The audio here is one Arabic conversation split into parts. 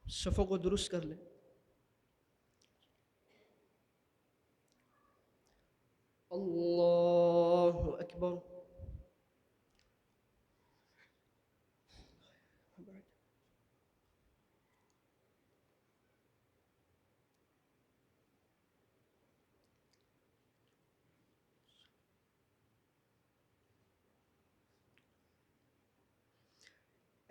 सफ़ों को दुरुस्त कर ले। अल्लाहु अकबर।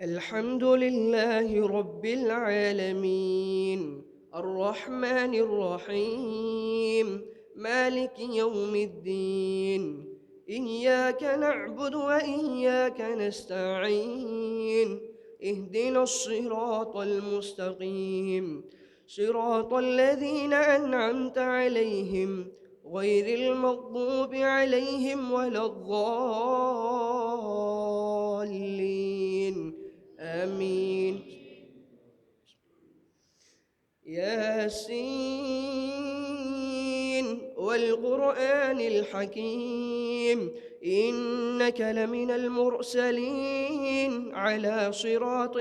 الحمد لله رب العالمين الرحمن الرحيم مالك يوم الدين إياك نعبد وإياك نستعين اهدنا الصراط المستقيم صراط الذين أنعمت عليهم غير المغضوب عليهم ولا الضالين آمين. ياسين والقرآن الحكيم إنك لمن المرسلين على صراط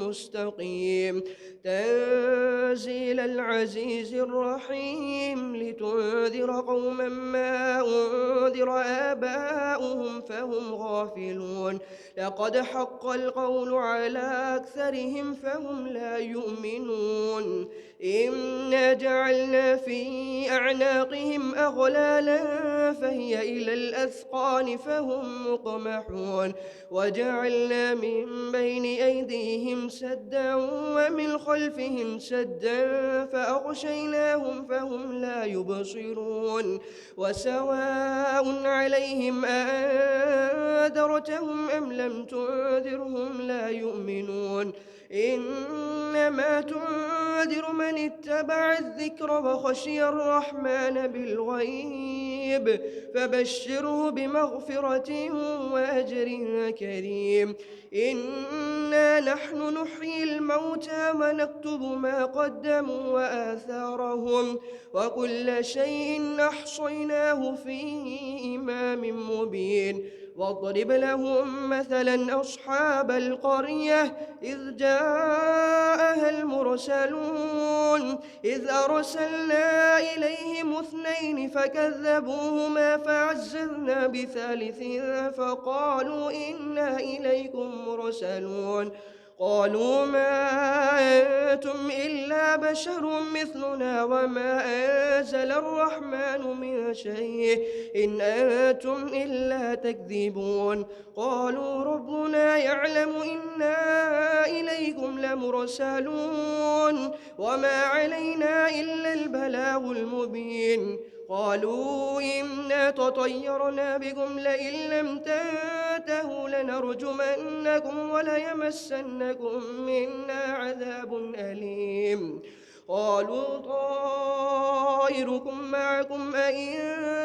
مستقيم تنزيل العزيز الرحيم لتنذر قوما ما أنذر آباؤهم فهم غافلون لقد حق القول على أكثرهم فهم لا يؤمنون إنا جعلنا في أعناقهم أغلالا فهي إلى الأذقان فهم مقمحون وجعلنا من بين أيديهم سدا ومن خلفهم سدا فأغشيناهم فهم لا يبصرون وسواء عليهم أنذرتهم أم لم تنذرهم لا يؤمنون إنما تنذر من اتبع الذكر وخشي الرحمن بالغيب فبشره بمغفرة وأجر كريم إنا نحن نحيي الموتى ونكتب ما قدموا وآثارهم وكل شيء أحصيناه في إمام مبين واضرب لهم مثلا أصحاب القرية إذ جاءها المرسلون إذ أرسلنا إليهم اثنين فكذبوهما فعززنا بثالث فقالوا إنا إليكم مرسلون قالوا ما أنتم إلا بشر مثلنا وما أنزل الرحمن من شيء إن أنتم إلا تكذبون قالوا ربنا يعلم إنا إليكم لمرسلون وما علينا إلا البلاغ المبين قالوا إنا تطيرنا بكم لئن لم تنتهوا لنرجمنكم وليمسنكم منا عذاب أليم قالوا طائركم معكم أئن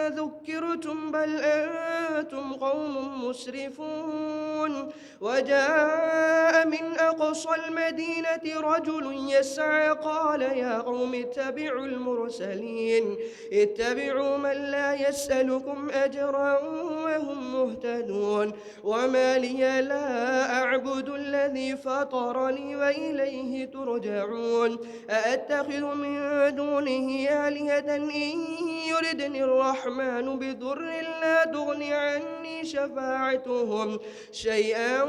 ذكرتم بل أنتم قوم مسرفون وجاء من أقصى المدينة رجل يسعى قال يا قوم اتبعوا المرسلين اتبعوا من لا يسألكم أجرا وهم مهتدون وما لي لا أعبد الذي فطرني وإليه ترجعون أأتخذ من دونه آلهة إن يردني الرحمن بضر لا تغن عني شفاعتهم شيئا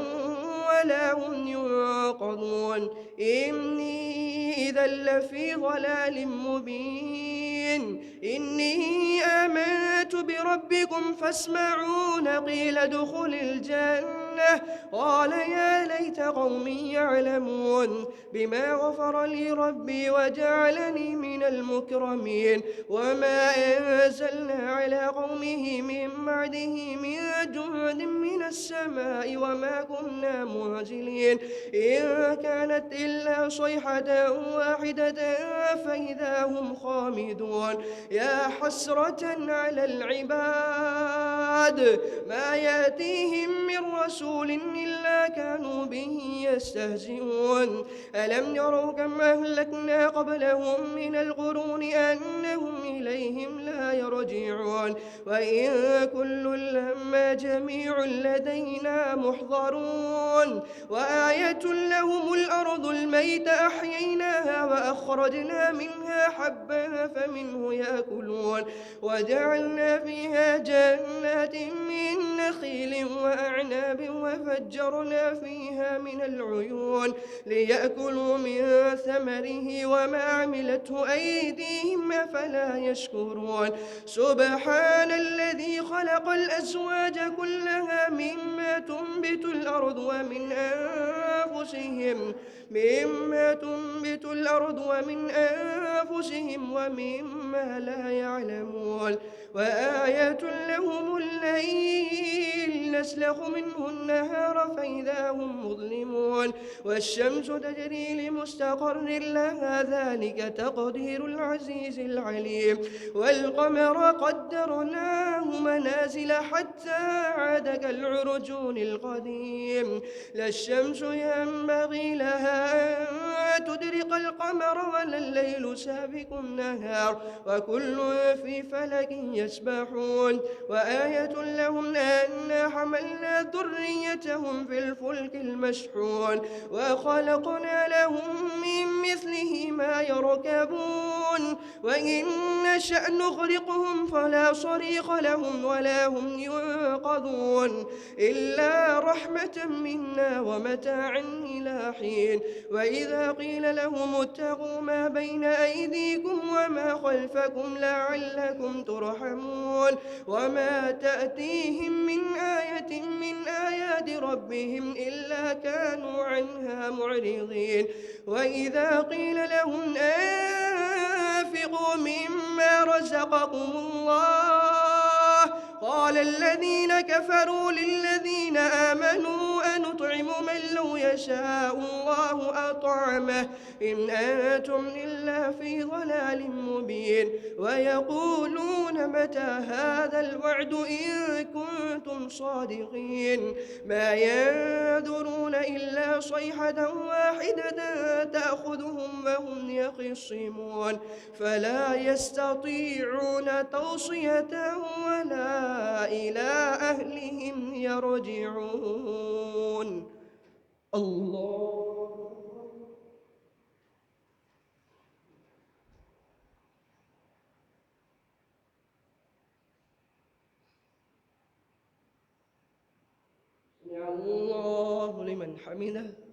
ولا هم ينقضون إني إذا لفي ضلال مبين إني آمنت بربكم فاسمعون قيل ادخل الجنة قال يا ليت قومي يعلمون بما غفر لي ربي وجعلني من المكرمين وما أنزلنا على قومه من بعده من جند من السماء وما كنا منزلين إن كانت إلا صيحة واحدة فإذا هم خامدون يا حسرة على العباد ما يأتيهم من رسول إلا كانوا به يستهزئون ألم يروا كم أهلكنا قبلهم من القرون أنهم إليهم لا يرجعون وإن كل لما جميع لدينا محضرون وآية لهم الأرض الميت أحييناها وأخرجنا منها حبا فمنه يأكلون وجعلنا فيها جنات من نخيل وأعناب وفجرنا فيها من العيون ليأكلوا من ثمره وما عملته أيديهم أفلا يشكرون سبحان الذي خلق الأزواج كلها مما تنبت الأرض ومن أنفسهم ومما لا يعلمون وآية لهم الليل نسلخ منه النهار فإذا هم مظلمون والشمس تجري لمستقر لها ذلك تقدير العزيز العليم والقمر قدرناه منازل حتى عاد كالعرجون القديم لا الشمس ينبغي لها أن تدرك القمر ولا الليل سابق النهار وكل في فلك يسبحون وآية لهم أنا حملنا ذريتهم في الفلك المشحون وخلقنا لهم من مثله ما يركبون وإن نشأ نغرقهم فلا صريخ لهم ولا هم ينقذون إلا رحمة منا ومتاعا إلى حين وإذا قيل لهم اتقوا ما بين أيديكم وما خلفكم لعلكم ترحمون وما تأتيهم من آية من آيات ربهم إلا كانوا عنها معرضين وإذا قيل لهم أنفقوا مما رزقكم الله قال الذين كفروا للذين آمنوا أنطعم من لو يشاء الله أطعمه إن أنتم إلا في ضلال مبين ويقولون متى هذا الوعد إن كنتم صادقين ما ينظرون إلا صيحة واحدة تأخذهم وهم يخصمون فلا يستطيعون توصية ولا إلى أهلهم يرجعون الله سمع الله لمن حمده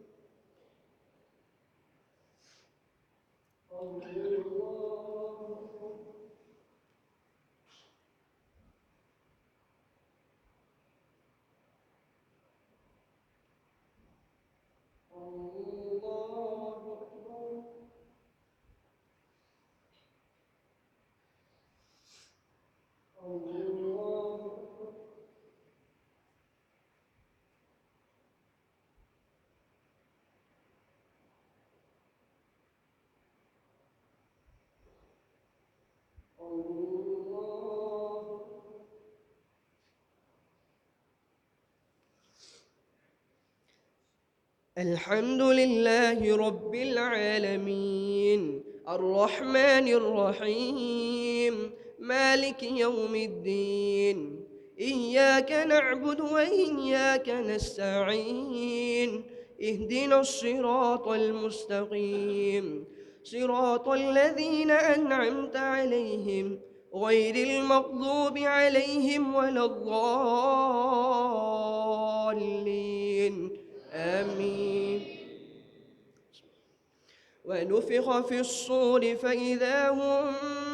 الحمد لله رب العالمين الرحمن الرحيم مالك يوم الدين إياك نعبد وإياك نستعين اهدنا الصراط المستقيم صراط الذين أنعمت عليهم غير المغضوب عليهم ولا الضالين آمين ونفخ في الصور فإذا هم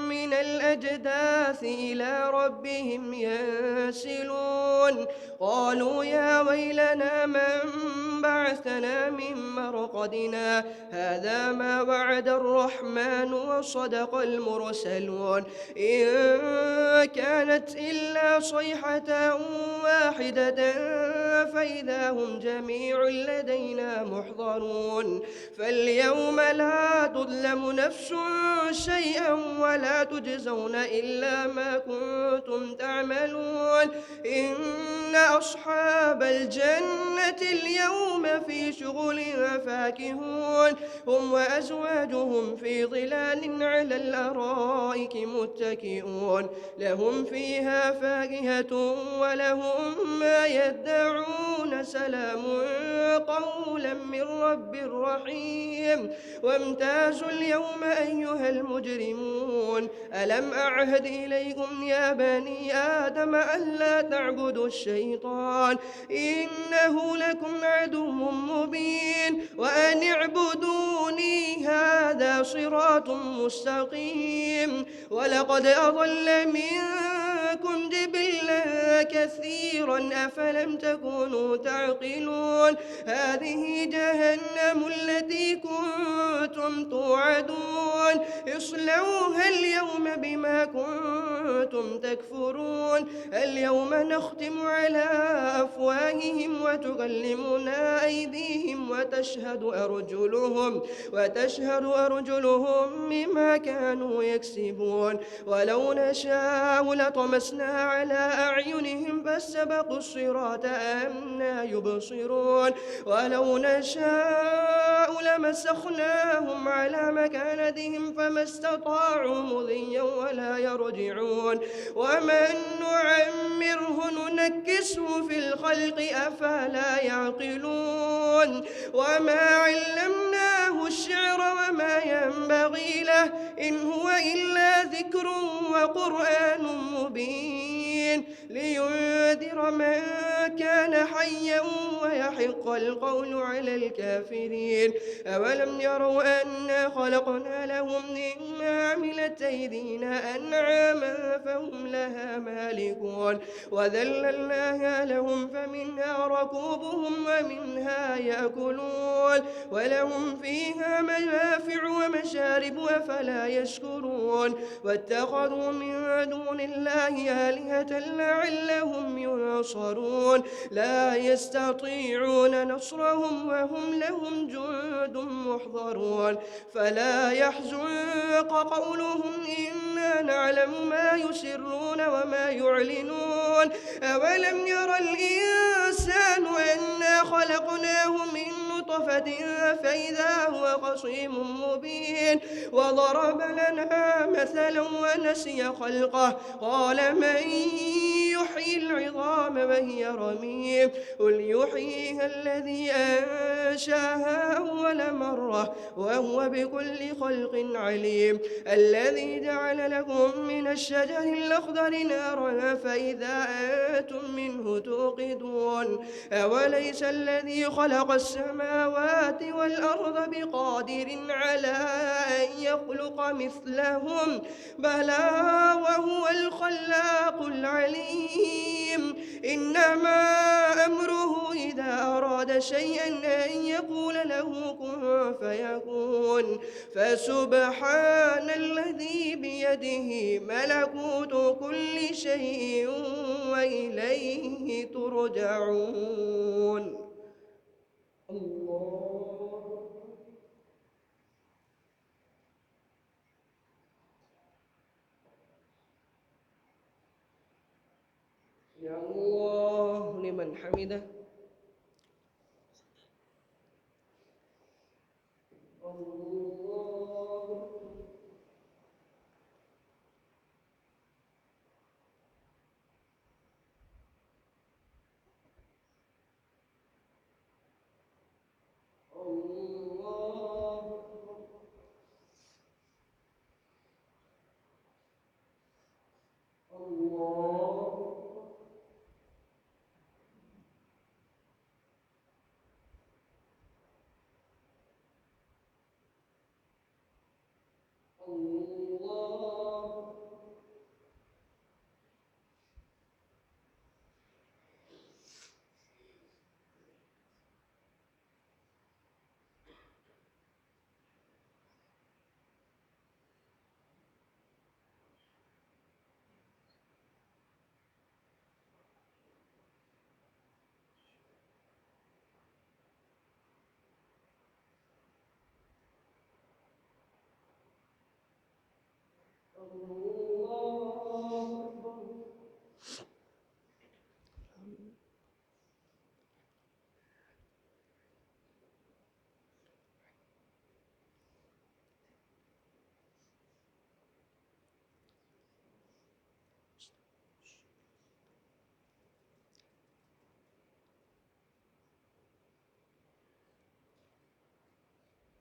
من الأجداث إلى ربهم ينسلون قالوا يا ويلنا من بعثنا من مرقدنا هذا ما وعد الرحمن وصدق المرسلون إن كانت إلا صيحة واحدة فإذا هم جميع لدينا محضرون فاليوم لا تظلم نفس شيئا ولا تجزون إلا ما كنتم تعملون إن أصحاب الجنة اليوم في شغل فاكهون هم وأزواجهم في ظلال على الأرائك متكئون لهم فيها فاكهة ولهم ما يدعون سلام قولا من رب رحيم وامتازوا اليوم أيها المجرمون ألم أعهد إليكم يا بني آدم ألا تعبدوا الشيطان إنه لكم عدو مبين وأن اعبدوني هذا صراط مستقيم ولقد أضل منكم جبلا كثيرا أفلم تكونوا تعقلون هذه جهنم التي كنتم توعدون اصلوها اليوم بما كنتم تكفرون اليوم نختم على أفواههم وتكلمنا أيديهم وتشهد أرجلهم بما كانوا يكسبون ولو نشاء لطمسنا على أعينهم فاستبقوا الصراط أنا يبصرون ولو نشاء لمسخناهم على مكانتهم فما استطاعوا مضيا ولا يرجعون ومن نعمره ننكسه في الخلق أفلا يعقلون وما علمناه الشعر وما ينبغي له إن هو إلا ذكر وقرآن مبين لينذر من كان حيا ويحق القول على الكافرين أولم يروا أنا خلقنا لهم مما عملت أيدينا أنعاما فهم لها مالكون وذللناها لهم فمنها ركوبهم ومنها يأكلون ولهم فيها منافع ومشارب أفلا يشكرون واتخذوا من دون الله آلهة لعلهم ينصرون لا يستطيعون نصرهم وهم لهم جند محضرون فلا يحزنك قولهم إنا نعلم ما يسرون وما يعلنون أولم ير الإنسان أنا خلقناه من نطفة فإذا هو خصيم مبين وضرب لنا مثلا ونسي خلقه قال من يحيي العظام وهي رميم قل يحييها الذي أنشاها أول مرة وهو بكل خلق عليم الذي جعل لكم من الشجر الأخضر نارا فإذا أنتم منه توقدون أوليس الذي خلق السماوات والأرض بقادر على أن يخلق مثلهم بلى وهو الخلاق العليم إنما أمره إذا أراد شيئا أن يقول له كن فيكون فسبحان الذي بيده ملكوت كل شيء وإليه ترجعون الله يا الله لمن حمده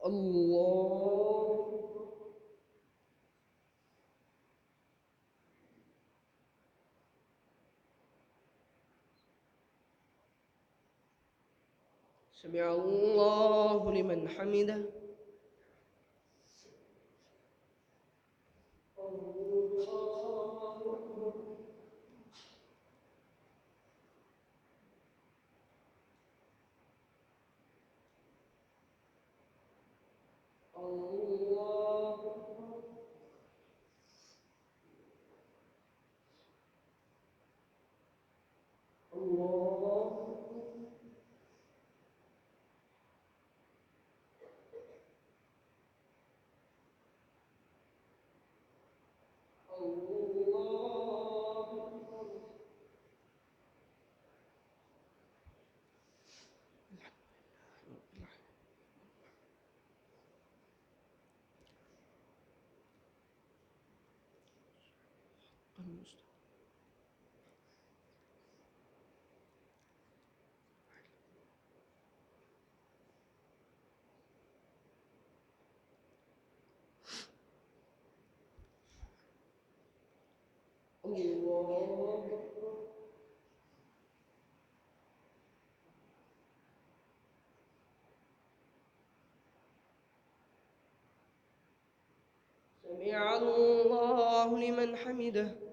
الله. سمع الله لمن حمده. سمع الله لمن حمده.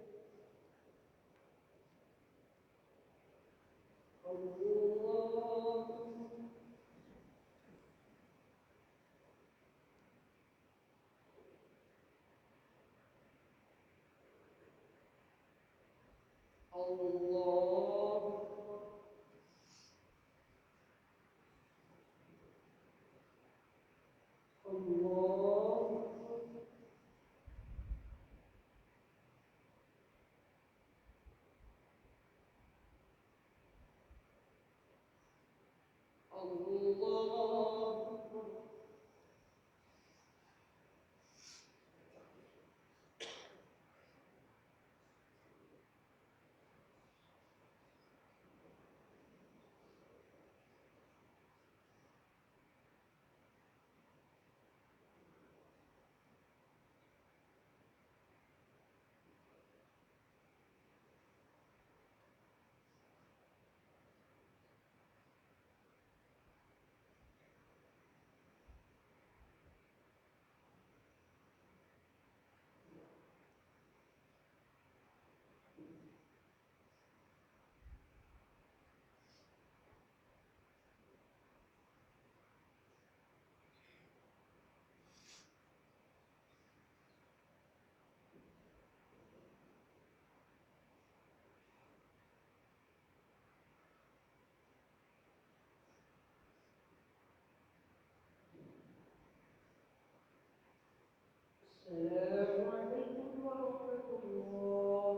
السلام عليكم ورحمة الله.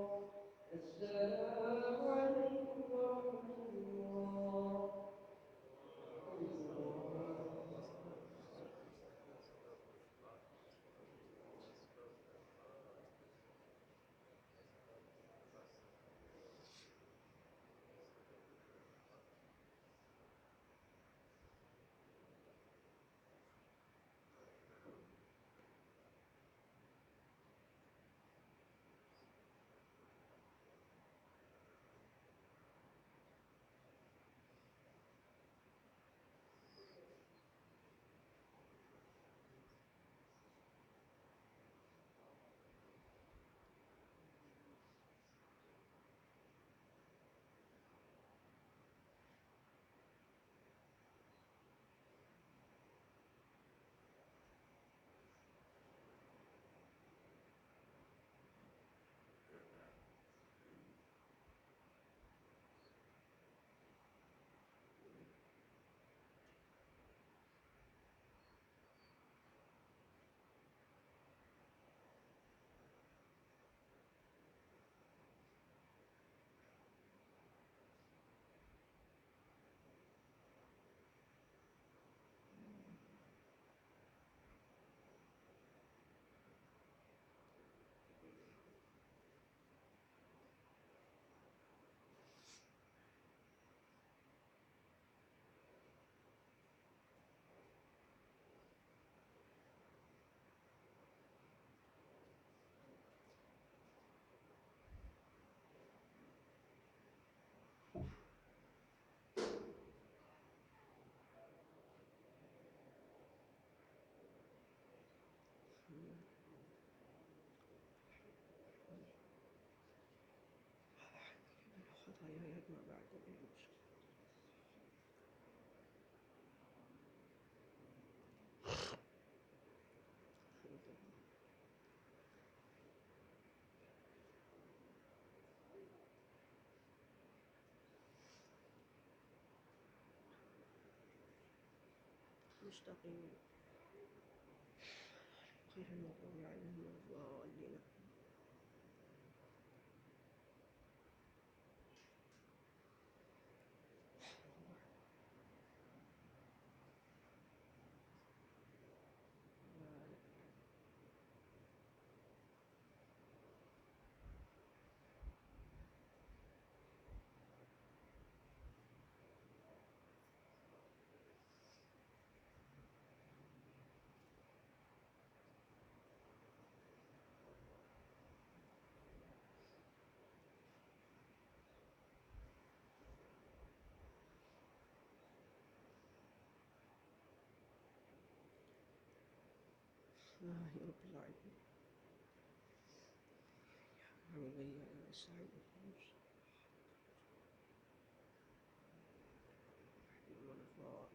السلام عليكم ورحمة الله. ما بعد المشكلة. مستقيم غير المغضوب عليهم ولا الضالين. يا رب العالمين. ويا سعيد الفوز والرفاق.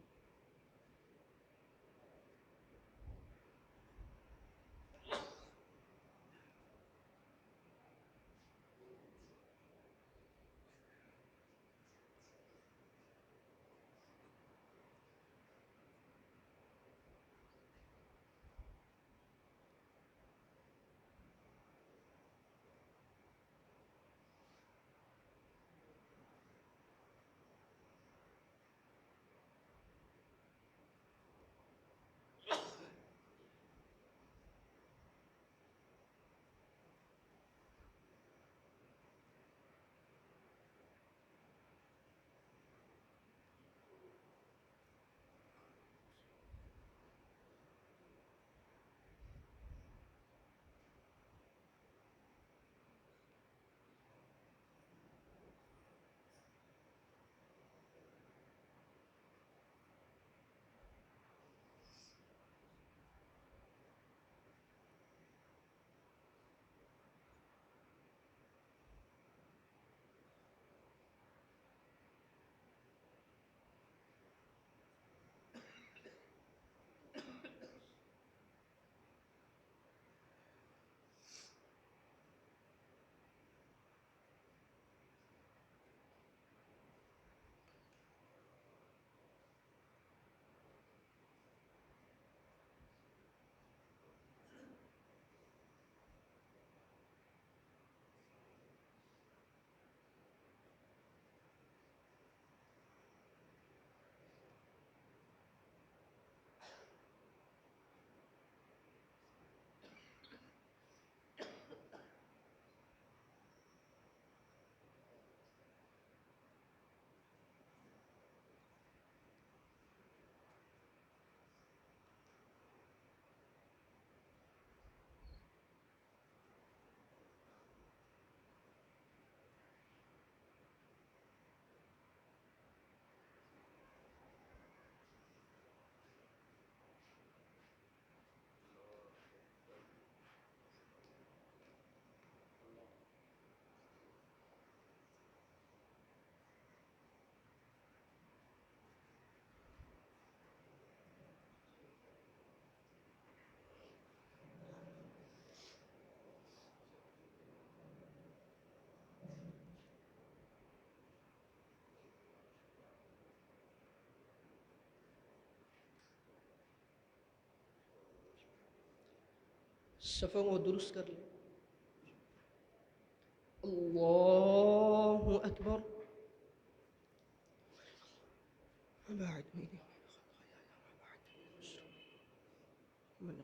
सफ़ों को दुरुस्त कर लें। अल्लाहु अकबर। بعد ميني من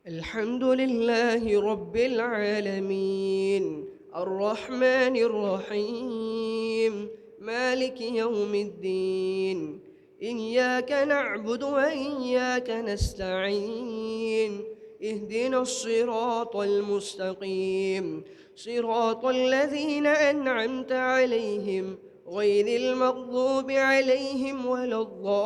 الحمد لله رب العالمين الرحمن الرحيم مالك يوم الدين إياك نعبد وإياك نستعين اهدنا الصراط المستقيم صراط الذين أنعمت عليهم غير المغضوب عليهم ولا الضالين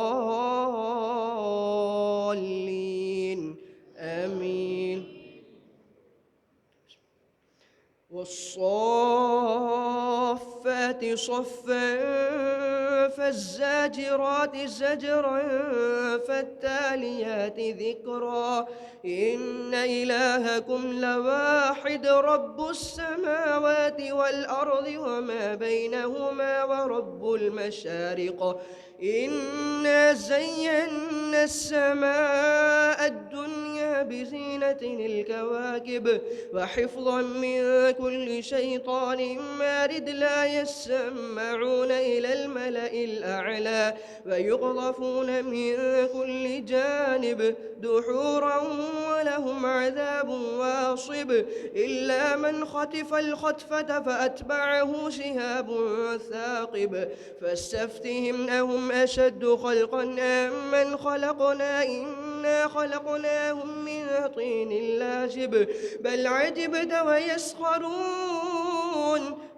آمين. والصافات صفا فالزاجرات زجرا فالتاليات ذكرا إن إلهكم لواحد رب السماوات والأرض وما بينهما ورب المشارق إنا زينا السماء الدنيا بزينة الكواكب وحفظا من كل شيطان مارد لا يسمعون إلى الملأ الأعلى ويقذفون من كل جانب دحورا ولهم عذاب واصب إلا من خطف الخطفة فأتبعه شهاب ثاقب فاستفتهم أهم أشد خلقا أم من خلقنا إنا خلقناهم من طين لازب بل عجبت ويسخرون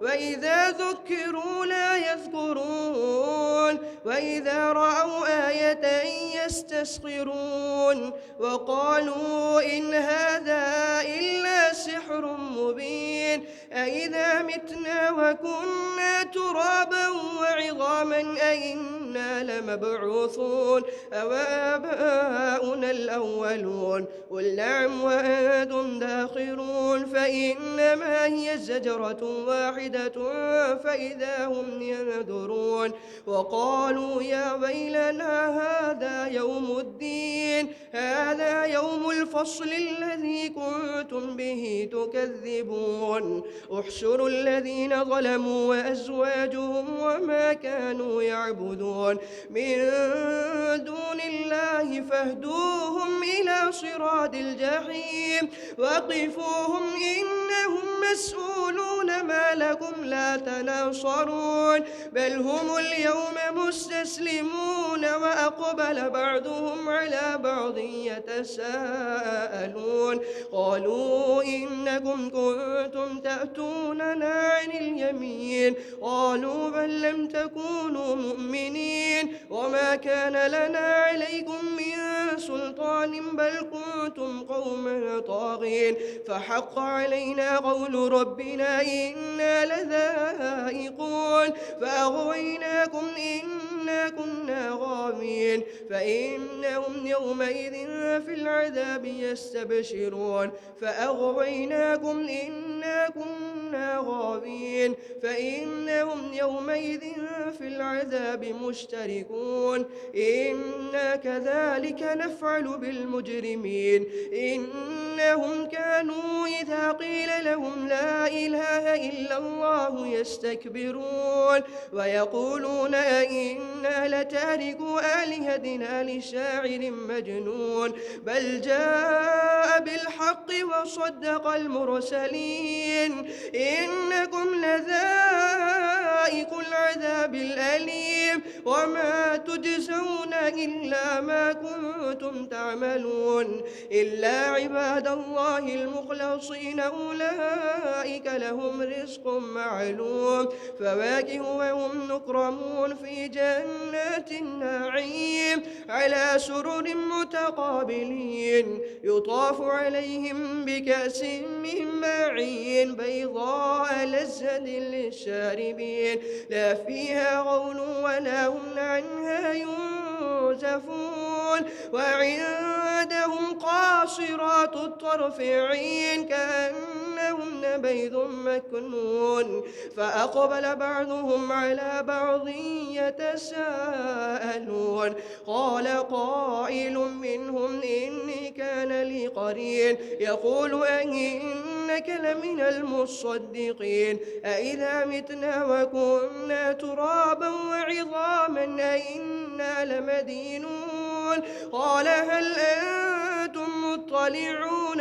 وإذا ذكروا لا يذكرون وإذا رأوا آية يستسخرون وقالوا إن هذا إلا سحر مبين أإذا متنا وكنا ترابا وعظاما أإنا لمبعوثون أوآباؤنا الأولون قل نعم وأنتم داخرون فإنما هي زجرة واحدة فإذا هم ينذرون وقالوا يا ويلنا هذا يوم الدين هذا يوم الفصل الذي كنتم به تكذبون احشروا الذين ظلموا وأزواجهم وما كانوا يعبدون من دون الله فاهدوهم إلى صراط الجحيم وقفوهم إنهم مسؤولون ما لكم لا تناصرون بل هم اليوم مستسلمون وأقبل بعضهم على بعض يتساءلون قالوا إنكم كنتم تأتوننا عن اليمين قالوا بل لم تكونوا مؤمنين وما كان لنا عليكم من سلطان بل كنتم قوما طاغين فحق علينا قول ربنا إنا لذائقون فأغويناكم إنا كنا غاوين فإنهم يومئذ في العذاب يستبشرون فأغويناكم إنا كنا غاوين فإنهم يومئذ في العذاب مشتركون إنا كذلك نفعل بالمجرمين إنهم كانوا إذا قيل لهم لا إله إلا الله يستكبرون ويقولون أئنا لتاركوا آلهتنا لشاعر مجنون بل جاء بالحق وصدق المرسلين إنكم لذائق العذاب الأليم وما تجزون إلا ما كنتم تعملون إلا عباد الله المخلصين أولئك لهم رزق معلوم فواكه وهم مكرمون في جنات النعيم على سرر متقابلين يطاف عليهم بكأس من معين بيضاء لذة للشاربين لا فيها غول ولا هم عنها ينزفون وعندهم قاصرات الطرف عين كأنهن بيض مكنون فأقبل بعضهم على بعض يتساءلون قال قائل منهم إني كان لي قرين يقول أئنك لمن المصدقين أئذا متنا وكنا ترابا وعظاما أئنا لمدينون قال هل أنتم مطلعون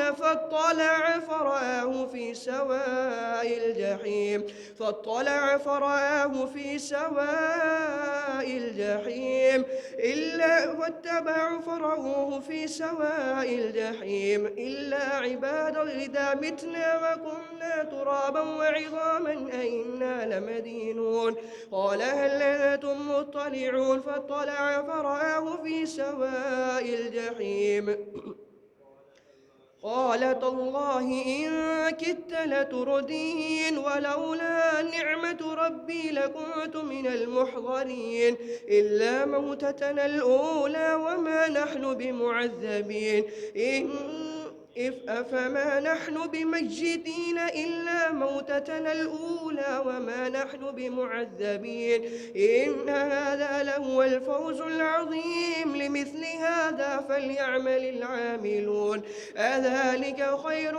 فاطلع فرآه في سواء الجحيم إلا واتبعوا فرعوه في سواء الجحيم إلا عباد إذا متنا وكنا ترابا وعظاما أئنا لمدينون قال هل أنتم مطلعون فاطلع فرآه في سواء الجحيم قال تالله إن كدت لتردين ولولا نعمة ربي لكنت من المحضرين إلا موتتنا الأولى وما نحن بمعذبين أفما نحن بميتين إلا موتتنا الأولى وما نحن بمعذبين إن هذا لهو الفوز العظيم لمثل هذا فليعمل العاملون أذلك خير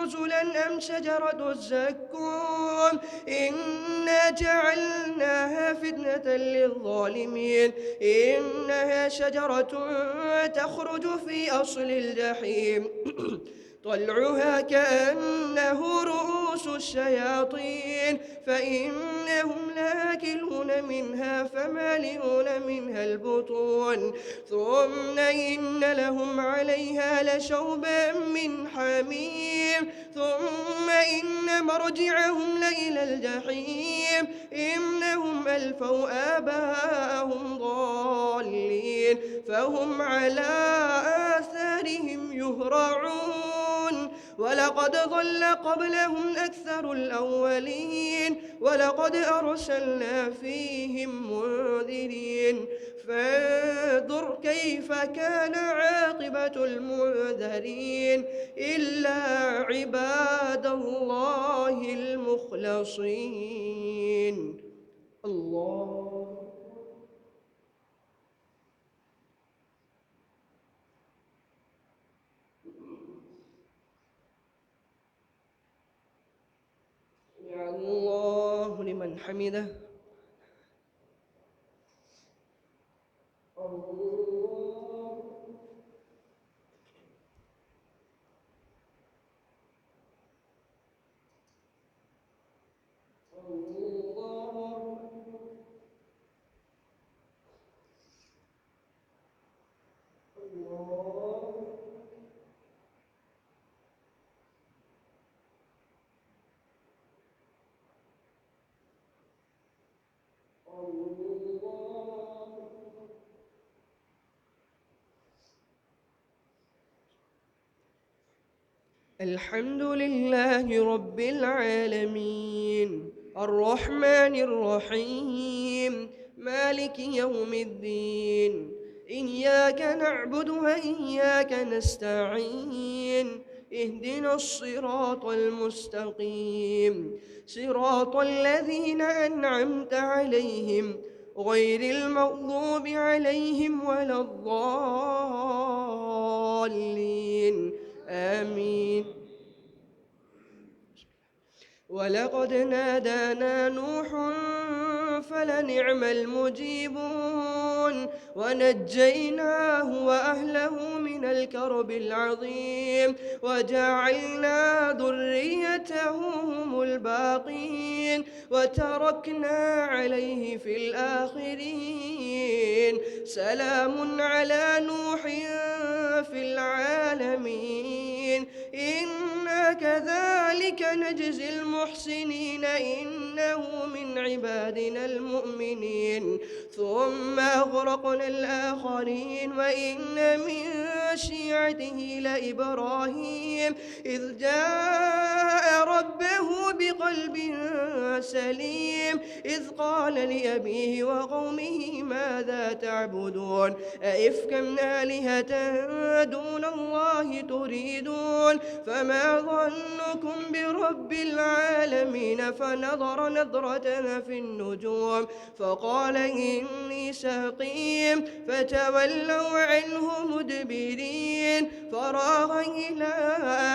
نزلا أم شجرة الزقوم إنا جعلناها فتنة للظالمين إنها شجرة تخرج في أصل الجحيم طلعها كأنه رؤوس الشياطين فإنهم لآكلون منها فمالئون منها البطون ثم إن لهم عليها لشوبا من حميم ثم إن مرجعهم لإلى الجحيم إنهم ألفوا آباءهم ضالين فهم على آثارهم يهرعون ولقد ضل قبلهم أكثر الأولين ولقد أرسلنا فيهم منذرين فانظر كيف كان عاقبة المنذرين إلا عباد الله المخلصين. الله سمع الله لمن حمده. الحمد لله رب العالمين الرحمن الرحيم مالك يوم الدين إياك نعبد وإياك نستعين اهدنا الصراط المستقيم صراط الذين أنعمت عليهم غير المغضوب عليهم ولا الضالين آمين. ولقد نادانا نوح فلنعم المجيبون ونجيناه وأهله من الكرب العظيم وجعلنا ذريته هم الباقين وتركنا عليه في الآخرين سلام على نوح في العالمين إنا كذلك نجزي المحسنين إنه من عبادنا المؤمنين ثم أغرقنا الآخرين وإن من شيعته لإبراهيم إذ جاء ربه بقلب سليم إذ قال لأبيه وقومه ماذا تعبدون أئفكا آلهة دون الله تريدون فما ظنكم برب العالمين فنظر نظرة في النجوم فقال إني سقيم فتولوا عنه مدبرين فراغ إلى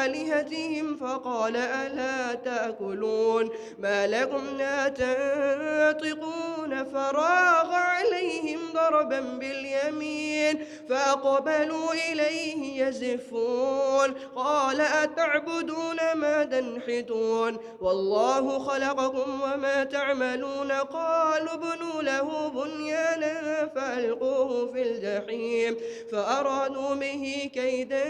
آلهتهم فقال ألا تأكلون ما لكم لا تنطقون فراغ عليهم ضربا باليمين فأقبلوا إليه يزفون قال أتعبدون ما تنحتون والله خلقكم وما تعملون قالوا ابنوا له بنيانا فألقوه في الجحيم فأرادوا به كيدا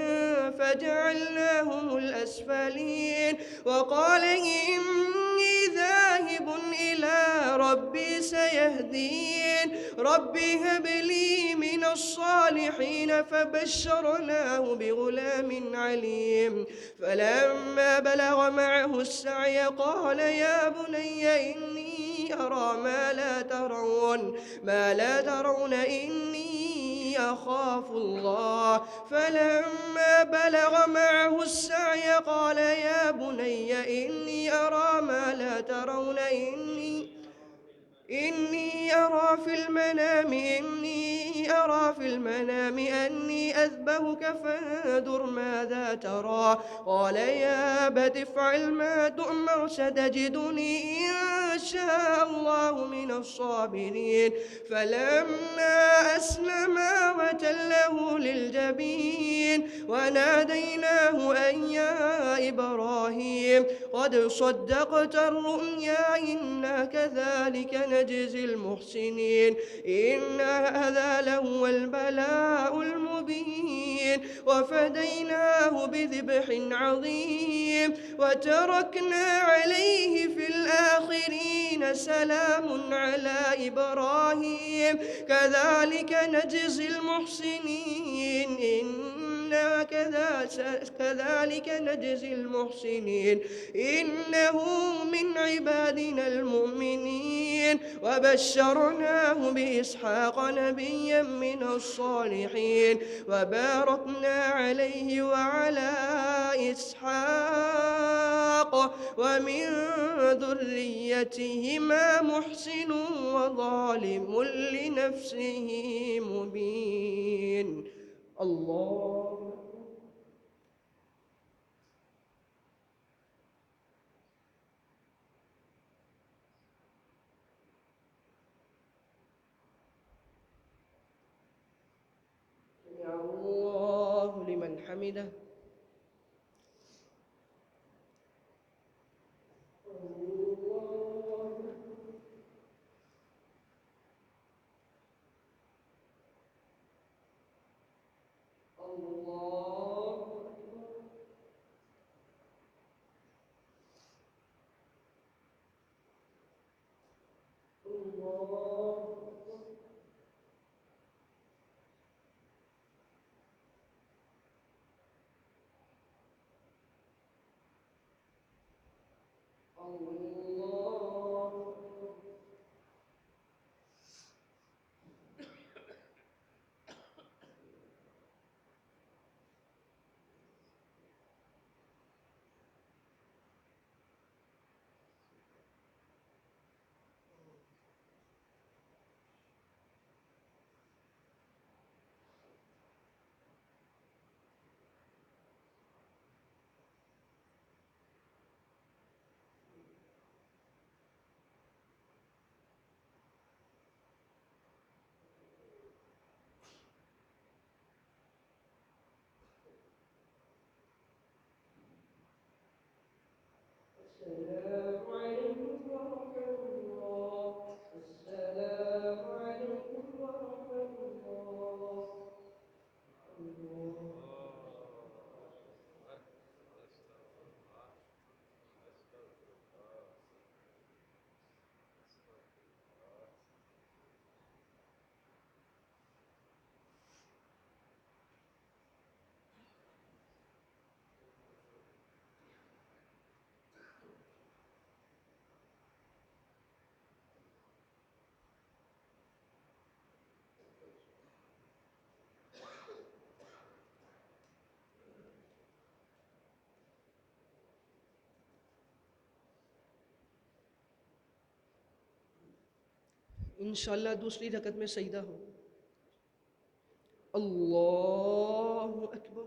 فجعلناهم الأسفلين وقال إني ذاهب إلى ربي سيهدين ربي هب لي من من الصالحين فبشرناه بغلام عليم. فلما بلغ معه السعي قال يا بني إني أرى ما لا ترون إني أخاف الله. فلما بلغ معه السعي قال يا بني إني أرى ما لا ترون إني أرى في المنام أني أذبحك فانظر ماذا ترى. قال يا أبت افعل ما تؤمر ستجدني إن شاء الله من الصابرين. فلما أسلما وتله للجبين وناديناه أن يا إبراهيم قد صدقت الرؤيا إنا كذلك نجزي المحسنين. إن هذا لهو البلاء المبين وفديناه بذبح عظيم وتركنا عليه في الآخرين سلام على إبراهيم كذلك نجزي المحسنين. كذلك نجزي المحسنين إنه من عبادنا المؤمنين. وبشرناه بإسحاق نبيا من الصالحين وباركنا عليه وعلى إسحاق ومن ذريتهما محسن وظالم لنفسه مبين. الله سمع الله لمن حمده. السلام عليكم ورحمة الله. السلام عليكم ورحمة الله. इंशाअल्लाह दूसरी रकत में सजदा हो। अल्लाहु अकबर।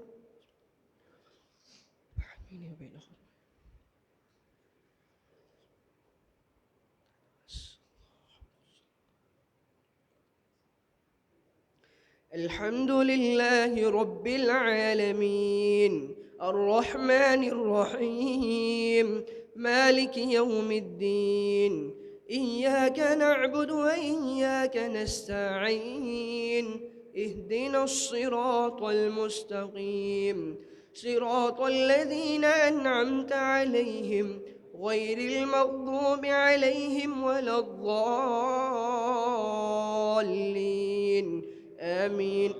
الحمد لله رب العالمين الرحمن الرحيم مالك يوم الدين إياك نعبد وإياك نستعين اهدنا الصراط المستقيم صراط الذين أنعمت عليهم غير المغضوب عليهم ولا الضالين آمين.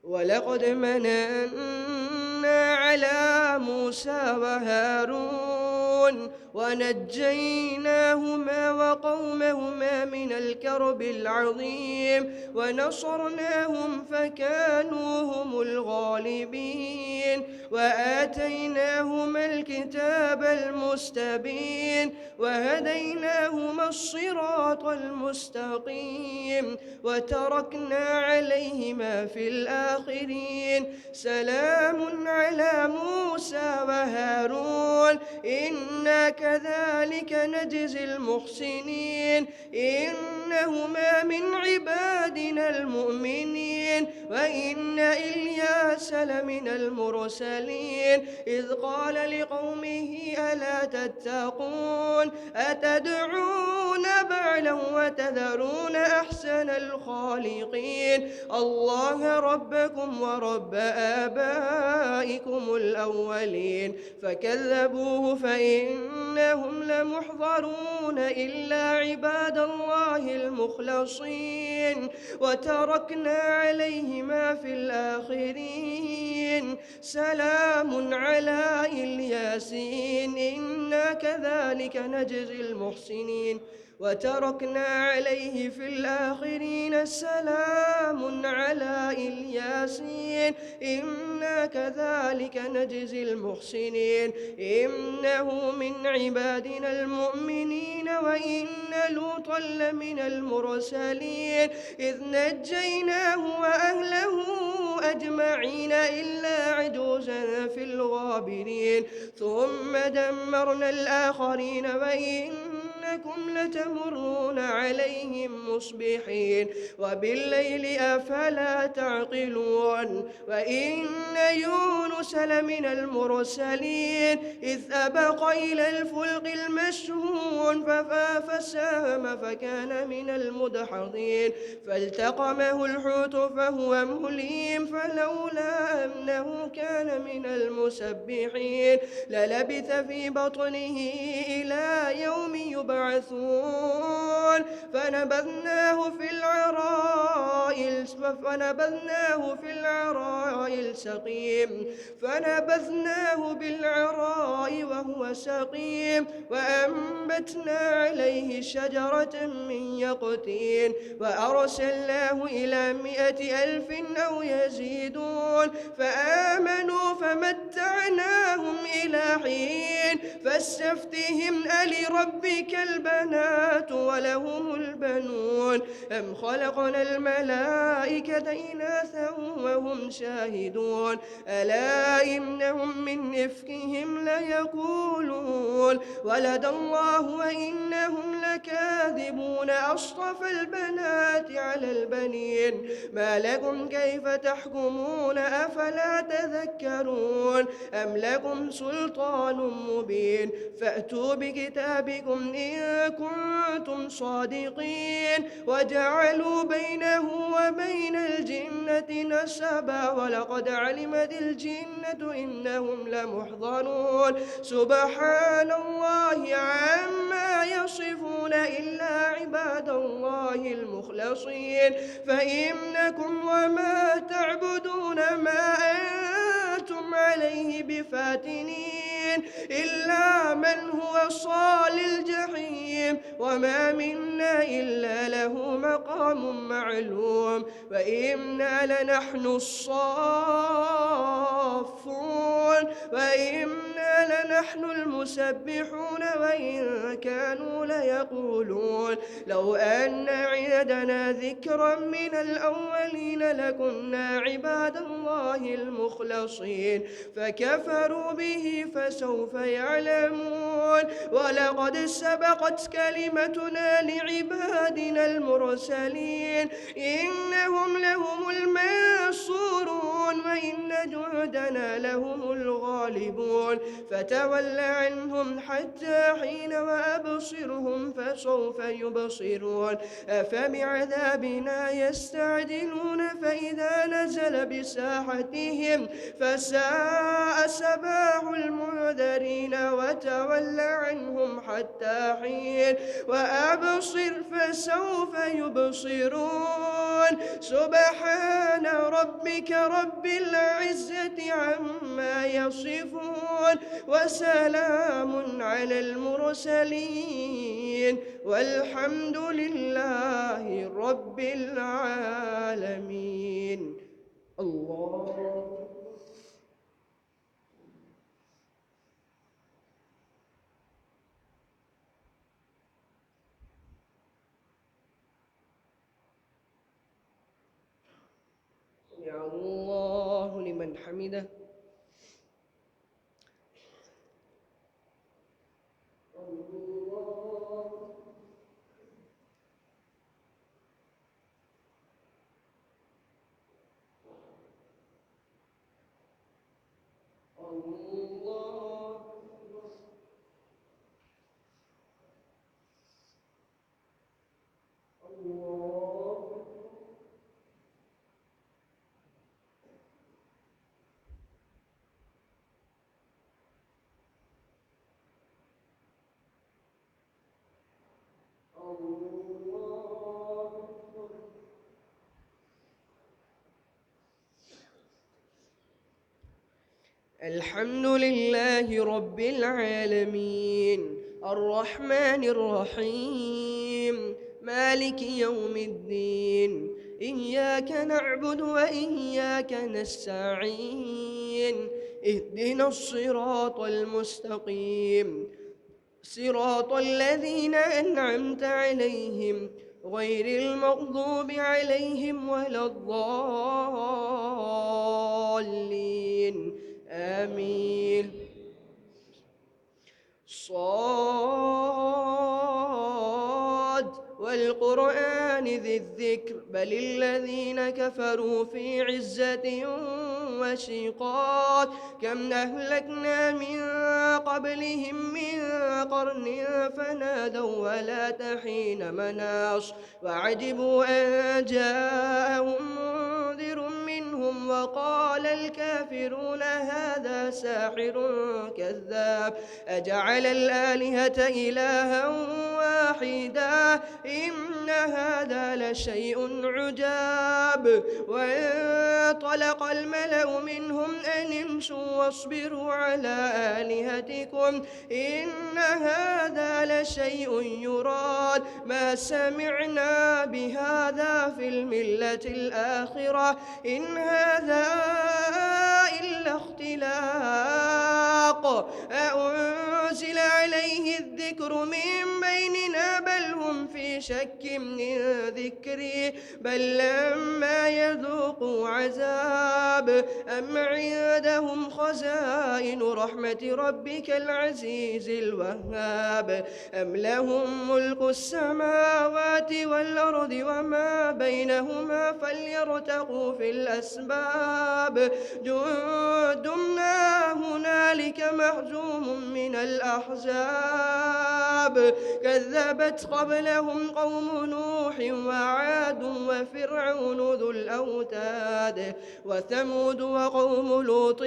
ولقد مننا على موسى وهارون ونجيناهما وقومهما من الكرب العظيم ونصرناهم فكانوا هم الغالبين وآتيناهما الكتاب المستبين وهديناهما الصراط المستقيم وتركنا عليهما في الآخرين سلام على موسى وهارون إنا كذلك نجزي المحسنين إنهما من عبادنا المؤمنين وإن إلياس لمن المرسلين إذ قال لقومه ألا تتقون أتدعون بعلا وتذرون أحسن الخالقين الله ربكم ورب آبائكم الأولين فكذبوه فإنهم لمحضرون إلا عباد الله المخلصين وتركنا عليهما في الآخرين سلام على الياسين إنا كذلك نجزي المحسنين وتركنا عليه في الآخرين سلام على الياسين إنا كذلك نجزي المحسنين إنه من عبادنا المؤمنين وإن لوطا لمن المرسلين إذ نجيناه وأهله أجمعين إلا عجوزا في الغابرين ثم دمرنا الآخرين وإنكم لتمرون عليهم مصبحين وبالليل أفلا تعقلون وإن يونس لمن المرسلين إذ أبق إلى الفلك المشحون فساهم فكان من المدحضين فالتقمه الحوت فهو مليم فلولا أنه كان من المسبحين للبث في بطنه إلى يوم يبعثون فنبذناه في العراء السقيم فنبذناه بالعراء وهو سقيم وأنبتنا عليه شجرة من يقطين وأرسلناه إلى 100,000 أو يزيدون فآمنوا فمتعناهم إلى حين فاستفتهم ألربك البنات ولهم البنون أم خلقنا الملائكة إناثا وهم شاهدون ألا إنهم من إفكهم ليقولون ولد الله وإنهم لكاذبون أصطفى البنات على البنين ما لكم كيف تحكمون أفلا تذكرون أم لكم سلطان مبين فأتوا بكتابكم إن كنتم صادقين وجعلوا بينه وبين الجنة نسبا ولقد علمت الجنة إنهم لمحضرون سبحان الله عما يصفون إلا عباد الله المخلصين فإنكم وما تعبدون ما أنتم عليه بفاتنين إلا من هو صال الجحيم وما منا إلا له مقام معلوم وإنا لنحن الصافون وإنا لنحن المسبحون وإن كانوا ليقولون لو أن عندنا ذكرا من الأولين لكنا عباد الله المخلصين فكفروا به فسوف يعلمون ولقد سبقت كلمتنا لعبادنا المرسلين إنهم لهم المنصورون وإن جندنا لهم الغالبون فتول عنهم حتى حين وأبصرهم فسوف يبصرون أفبعذابنا يستعجلون فإذا نزل بساحتهم فساء سباح المنذرين وتول عنهم حتى حين وأبصر فسوف يبصرون سبحان ربك رب العزة عما يصفون وسلام على المرسلين والحمد لله رب العالمين. الله سمع الله لمن حمده. الحمد لله رب العالمين الرحمن الرحيم مالك يوم الدين إياك نعبد وإياك نستعين اهدنا الصراط المستقيم صراط الذين أنعمت عليهم غير المغضوب عليهم ولا الضالين آمين. صاد والقرآن ذي الذكر بل الذين كفروا في عزة وشقاق كم أهلكنا من قبلهم من قرن فنادوا ولا تحين مناص وعجبوا أن جاءهم منذر منهم وقال الكافرون هذا ساحر كذاب أجعل الآلهة إلها واحدا إن هذا لشيء عجاب وانطلق الملأ منهم أن امشوا واصبروا على آلهتكم إن هذا لشيء يراد ما سمعنا بهذا في الملة الآخرة إن هذا إلا اختلاق أأنزل عليه الذكر من بيننا بل هم في شك من ذكري بل لما يذوقوا عذاب أم عندهم خزائن رحمة ربك العزيز الوهاب أم لهم ملك السماوات والأرض وما بينهما فليرتقوا في الأسباب جند ما هنالك مهزوم من الأحزاب كذبت قبلهم قوم نوح وعاد وفرعون ذو الأوتاد وثمود وقوم لوط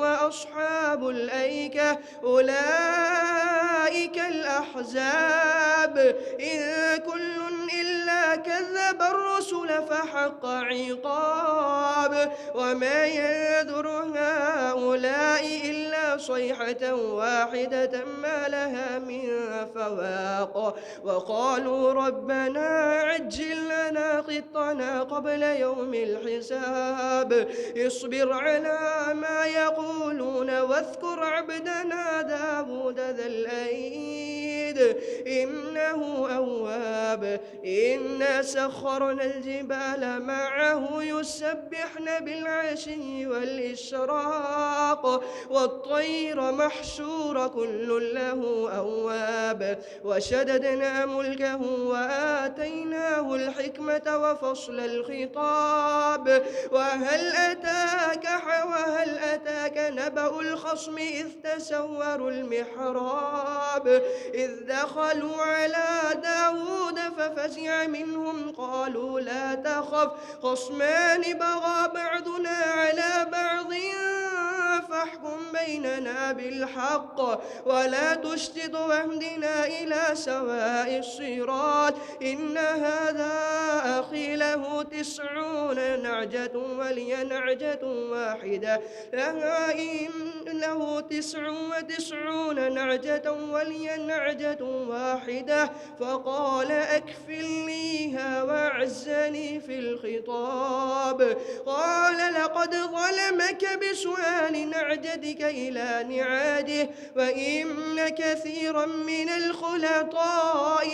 وأصحاب الأيكة أولئك الأحزاب إن كل إلا كذب الرسل فحق عقاب وما ينذر هؤلاء إلا صيحة واحدة ما لها من فواق وقالوا ربنا عجل لنا قطنا قبل يوم الحساب اصبر على ما يقولون واذكر عبدنا داود ذا الأيد إنه أواب إنا سخرنا الجبال معه يسبحن بالعشي والإشراق والطير محشور كل له أواب مآب وشددنا ملكه وآتيناه الحكمة وفصل الخطاب وهل أتاك نبأ الخصم إذ تسوروا المحراب إذ دخلوا على داود ففزع منهم قالوا لا تخف خصمان بغى بعضنا على بعض فاحكم بيننا بالحق ولا تشطط واهدنا إلى سواء الصراط إن هذا أخي له 90 نعجة ولي نعجة واحدة له 99 نعجة ولي نعجة واحدة فقال أكفلنيها وأعزني في الخطاب قال لقد ظلمك بسؤال نعجتك إلى نعاجه وإن كثيرا من الخلطاء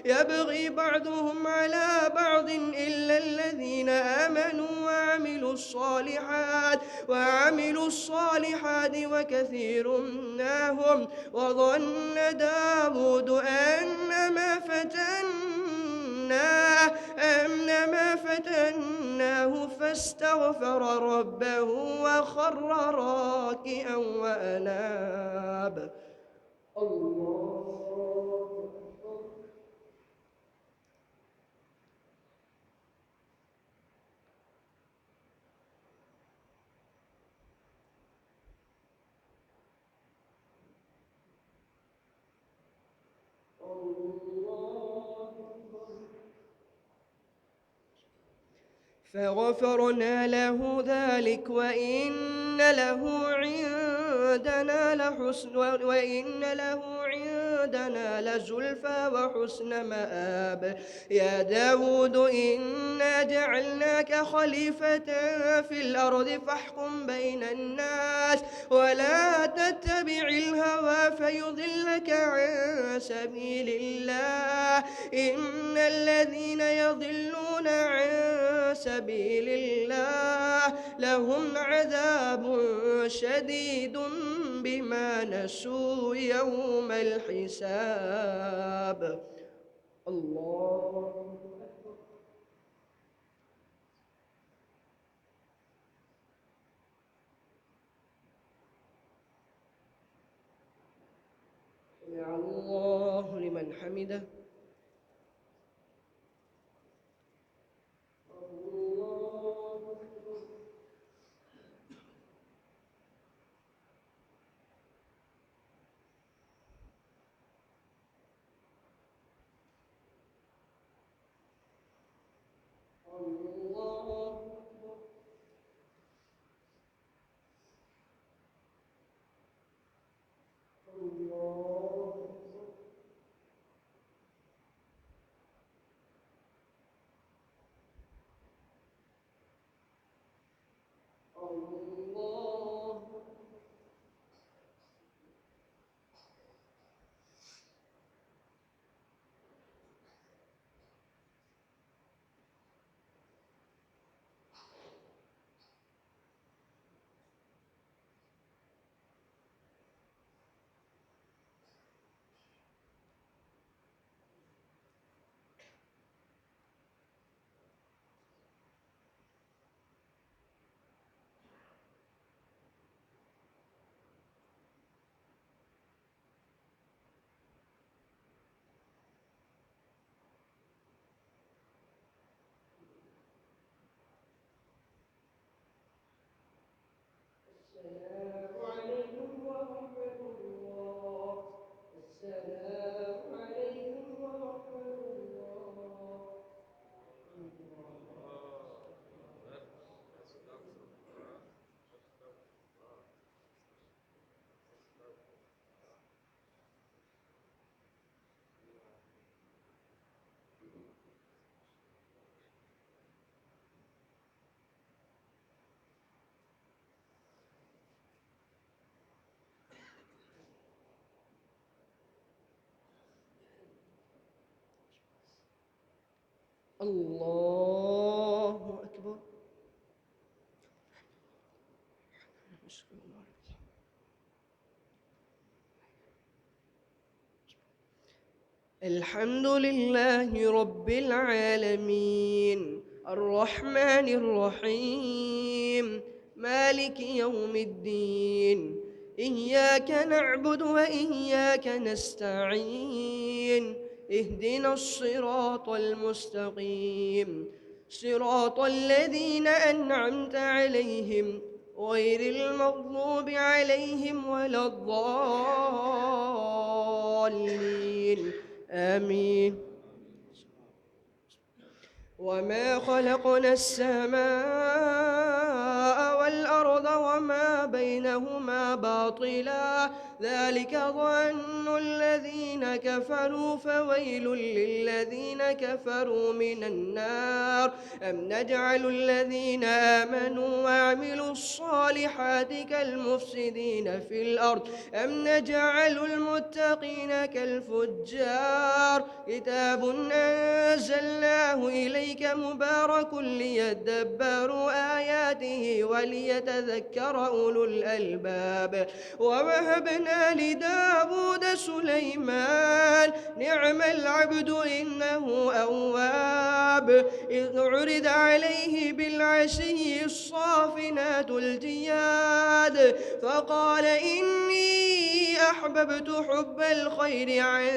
يبغي بعضهم على بعض إلا الذين آمنوا وعملوا الصالحات وكثير منهم وظن داود أنما فتناه فاستغفر ربه وخر راكعا وأناب الله فغفرنا له ذلك وإن له عندنا لزلفى وحسن مآب يا داود إنا جعلناك خليفة في الأرض فاحكم بين الناس ولا تتبع الهوى فيضلك عن سبيل الله إن الذين يضلون عن سبيل الله لهم عذاب شديد بما نسوا يوم الحساب الله سمع الله لمن حمده السلام عليكم ورحمة الله السلام عليكم ورحمة الله الله أكبر الحمد لله رب العالمين الرحمن الرحيم مالك يوم الدين إياك نعبد وإياك نستعين اهدنا الصراط المستقيم صراط الذين أنعمت عليهم غير المغضوب عليهم ولا الضالين آمين. وما خلقنا السماء والأرض وما بينهما باطلا ذلك ظن الذين كفروا فويل للذين كفروا من النار أم نجعل الذين آمنوا وعملوا الصالحات كالمفسدين في الأرض أم نجعل المتقين كالفجار كتاب أنزلناه إليك مبارك ليدبروا آياته وليتذكر أولو الألباب ووهبنا لداود سليمان نعم العبد إنه أواب إذ عرض عليه بالعشي الصافنات الجياد فقال إني أحببت حب الخير عن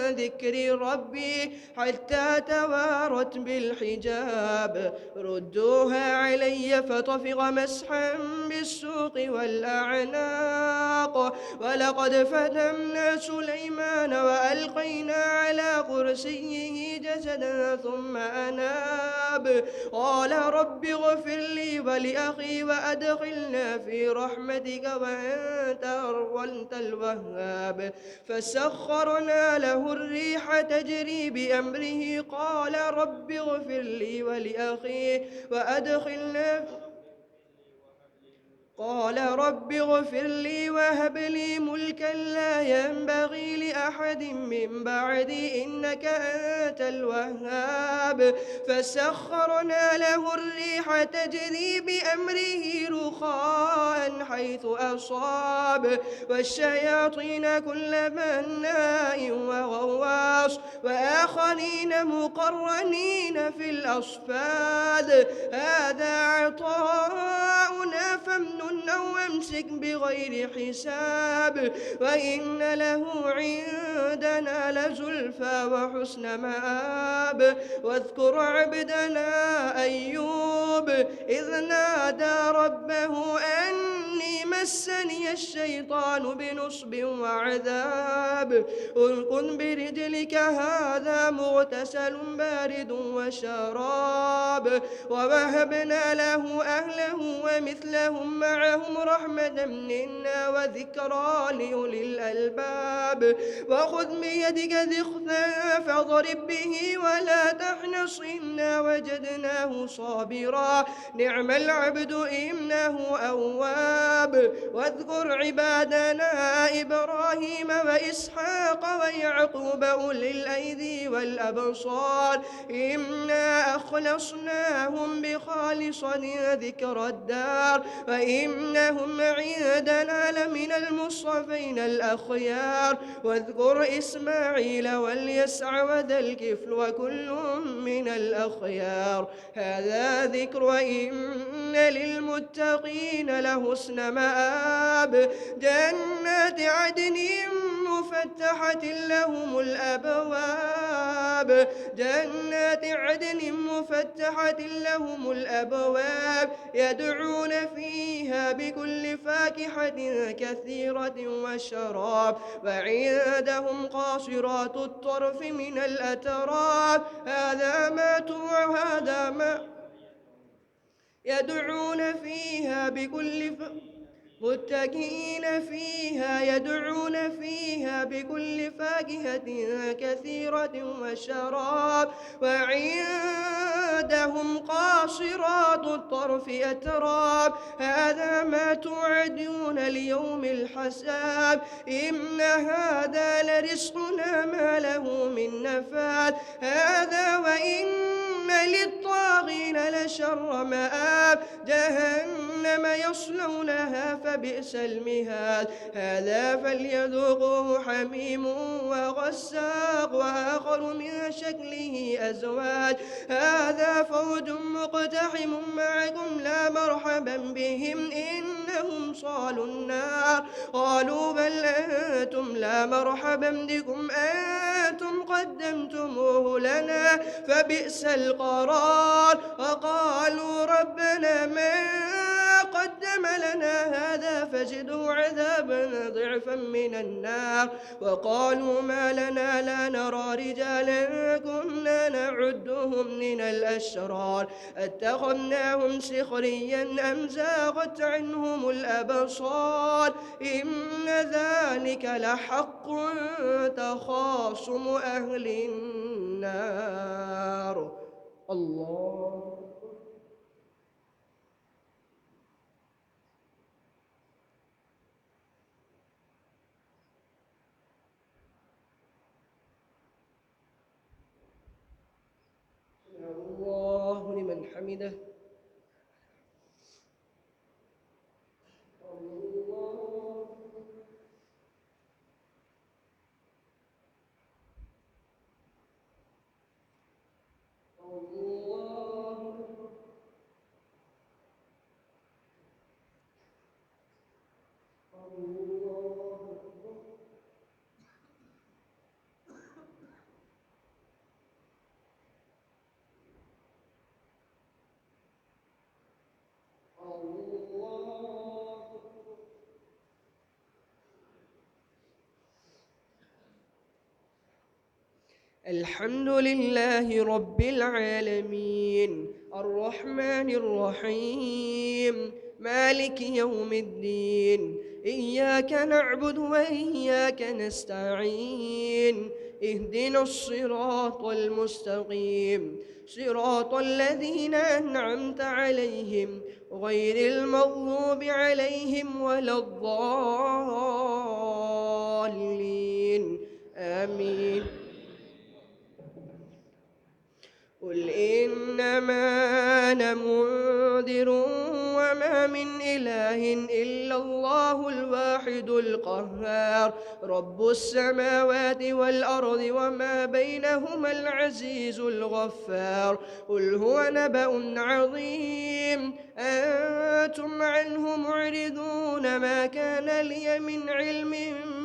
ذكر ربي حتى توارت بالحجاب ردوها علي فطفق مسحا بالسوق والأعناق ولقد فتنا سليمان وألقينا على كرسيه جسدا ثم أناب قال رب اغفر لي ولأخي وأدخلنا في رحمتك وأنت الوهاب فسخرنا له الريح تجري بأمره قال رب اغفر لي ولأخي قال رب اغفر لي وهب لي ملكا لا ينبغي لأحد من بعدي إنك أنت الوهاب فسخرنا له الريح تجري بأمره رخاء حيث أصاب والشياطين كل بناء وغواص وآخرين مقرنين في الأصفاد هذا عطاؤنا فامنن أو أمسك بغير حساب وإن له عندنا لزلفى وحسن مآب واذكر عبدنا أيوب إذ نادى ربه أني مسني الشيطان بنصب وعذاب اركض برجلك هذا مغتسل بارد وشراب ووهبنا له أهله ومثلهم معهم رحمة منا وذكرى لأولي الألباب وخذ بيدك ذخذا فاضرب به ولا تحنص إنا وجدناه صابرا نعم العبد إنه أواب واذكر عبادنا إبراهيم وإسحاق ويعقوب أولي الأيدي والأبصار إنا أخلصناهم بخالصة ذكر الدار وإنهم عندنا لمن المصطفين الأخيار واذكر إسماعيل واليسع وذا الكفل وكل من الأخيار هذا ذكر وإن للمتقين لحسن مآب جنات عدن مفتحة لهم الأبواب جنات عدن مفتحة لهم الأبواب يدعون فيها بكل فاكهة كثيرة وشراب وعندهم قاصرات الطرف من الأتراب هذا ما وهذا ما يدعون فيها بكل متكئين فيها يدعون فيها بكل فاكهة كثيرة وشراب وعندهم قاصرات الطرف أتراب هذا ما توعدون ليوم الحساب إن هذا لرزقنا ما له من نفاد هذا وإن للطاغين لشر مآب جهنم يصلونها فبئس المهاد هذا فليذوقوه حميم وغساق وآخر من شكله أزواج هذا فوج مقتحم معكم لا مرحبا بهم إنهم صالوا النار قالوا بل أنتم لا مرحبا بكم أنتم قدمتموه لنا فبئس القرار وقالوا ربنا من قدم لنا هذا فزده عذابا ضعفا من النار وقالوا ما لنا لا نرى رجالا كنا نعدهم من الأشرار اتخذناهم سخريا أم زاغت عنهم الأبصار إن ذلك لحق تخاصم أهل النار الله الله لمن حمده الحمد لله رب العالمين الرحمن الرحيم مالك يوم الدين إياك نعبد وإياك نستعين اهدنا الصراط المستقيم صراط الذين أنعمت عليهم غير المغضوب عليهم ولا الضالين آمين قل إنما أنا منذر وما من إله إلا الله الواحد القهار رب السماوات والأرض وما بينهما العزيز الغفار قل هو نبأ عظيم أنتم عنه معرضون ما كان لي من علم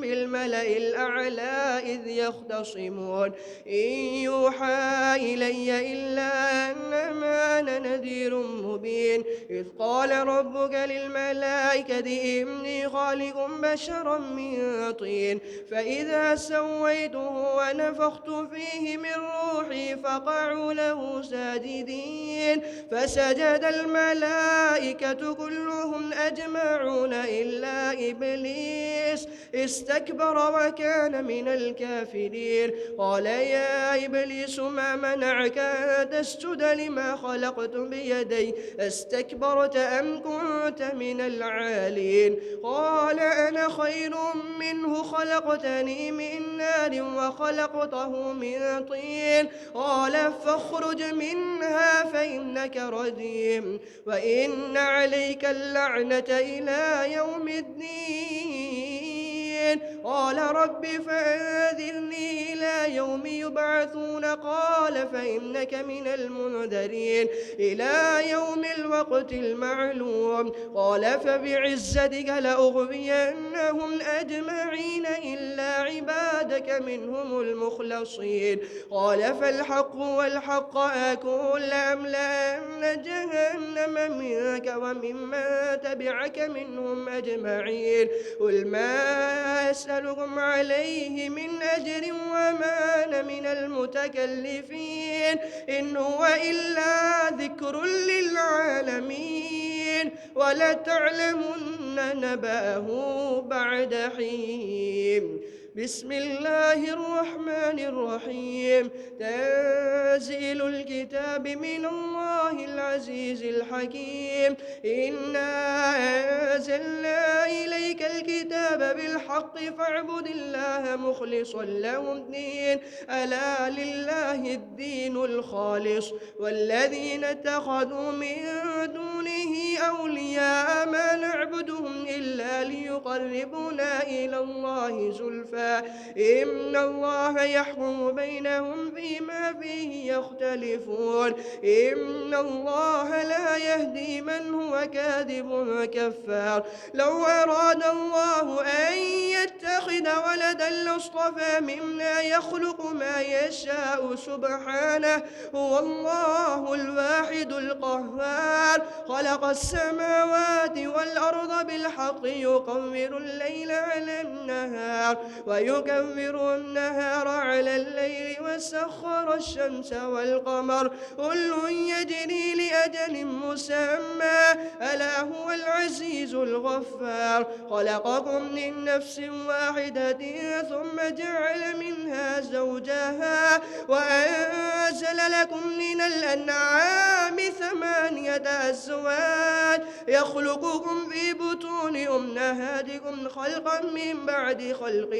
بالملأ الأعلى إذ يختصمون إن يوحى إلي إلا أنما أنا نذير مبين إذ قال ربك للملائكة إني خالق بشرا من طين فإذا سويته ونفخت فيه من روحي فقعوا له ساجدين فسجد الملائكة كلهم أجمعون إلا إبليس استكبر وكان من الكافرين قال يا إبليس ما منعك أن تسجد لما خلقت بيدي استكبرت أم كنت من العالين قال أنا خير منه خلقتني من نار وخلقته من طين قال فاخرج منها فإنك رجيم وإن عليك اللعنة إلى يوم الدين قال رب فأنذرني إلى يوم يبعثون قال فإنك من المنذرين إلى يوم الوقت المعلوم قال فبعزتك لأغوينهم أجمعين إلا عبادك منهم المخلصين قال فالحق والحق أقول لأملأن جهنم منك وممن تبعك منهم أجمعين قل ما أسألكم عليه من أجر وما أنا من المتكلفين إن هو إلا ذكر للعالمين ولتعلمن نبأه بعد حين بسم الله الرحمن الرحيم تنزيل الكتاب من الله العزيز الحكيم إنا أنزلنا إليك الكتاب بالحق فاعبد الله مخلصا له الدين ألا لله الدين الخالص والذين اتخذوا من دونه أولياء ما نعبدهم إلا ليقربونا إلى الله زلفى إن الله يحكم بينهم فيما فيه يختلفون إن الله لا يهدي من هو كاذب كفار لو أراد الله أن يتخذ ولدا لاصطفى مما يخلق ما يشاء سبحانه هو الله الواحد القهار خلق السماوات والأرض بالحق يكور الليل على النهار ويكور النهار على الليل وسخر الشمس والقمر كل يجري لأجل مسمى ألا هو العزيز الغفار خلقكم من نفس واحدة ثم جعل منها زوجها وأنزل لكم من الأنعام 8 أزواج يخلقكم في بطون أمهاتكم خلقا من بعد خلق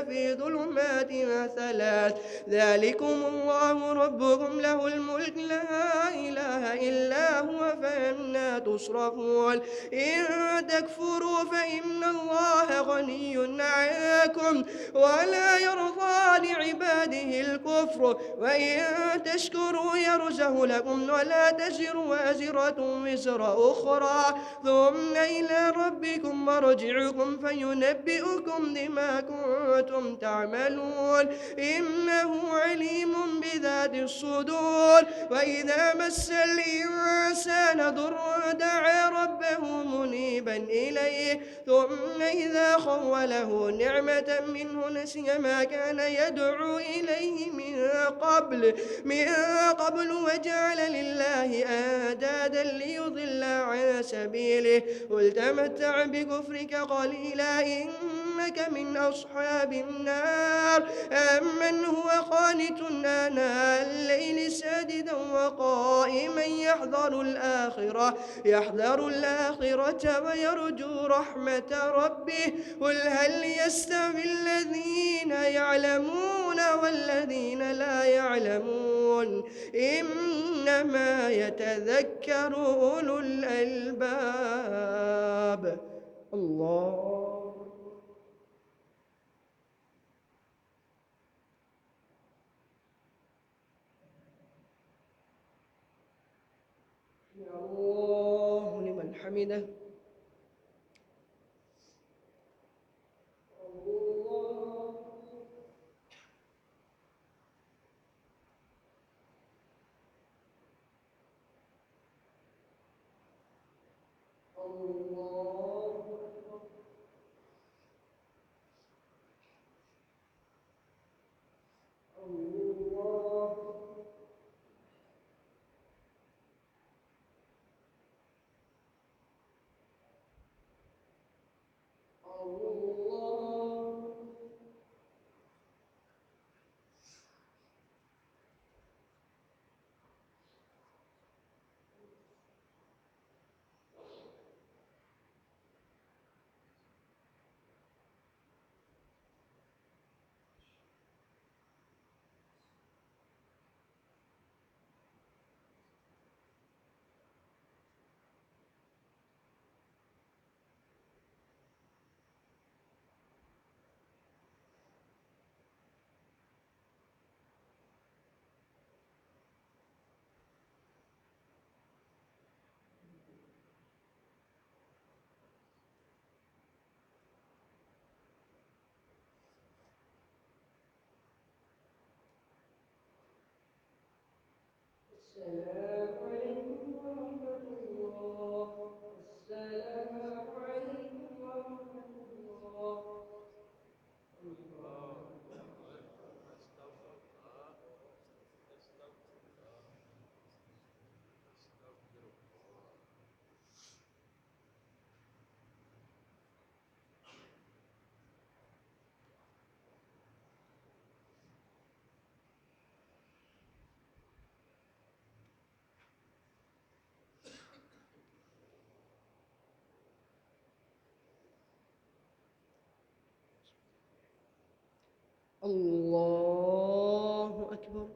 في ظلمات 3 ذلكم الله ربكم له الملك لا إله إلا هو فأنا تصرفون إن تكفروا فإن الله غني عنكم ولا يرضى لعباده الكفر وإن تشكروا يرزه لكم ولا تزر وازرة وزر أخرى ثم إلى ربكم مرجعكم فينبئكم بما كنتم تعملون إنه عليم بذات الصدور وإذا مس الإنسان ضر دعا ربه منيبا إليه ثم إذا خوله نعمة منه نسي ما كان يدعو إليه من قبل وجعل لله أندادا ليضل عن سبيله قل تمتع بكفرك قليلا إنك من أصحاب النار أمن هو قانت آناء الليل ساجدا وقائما يحذر الآخرة ويرجو رحمة ربه قل هل يستوي الذين يعلمون والذين لا يعلمون إنما يتذكر أولو الألباب الله الله لمن حمده السلام عليكم ورحمة الله السلام عليكم ورحمة الله الله أكبر.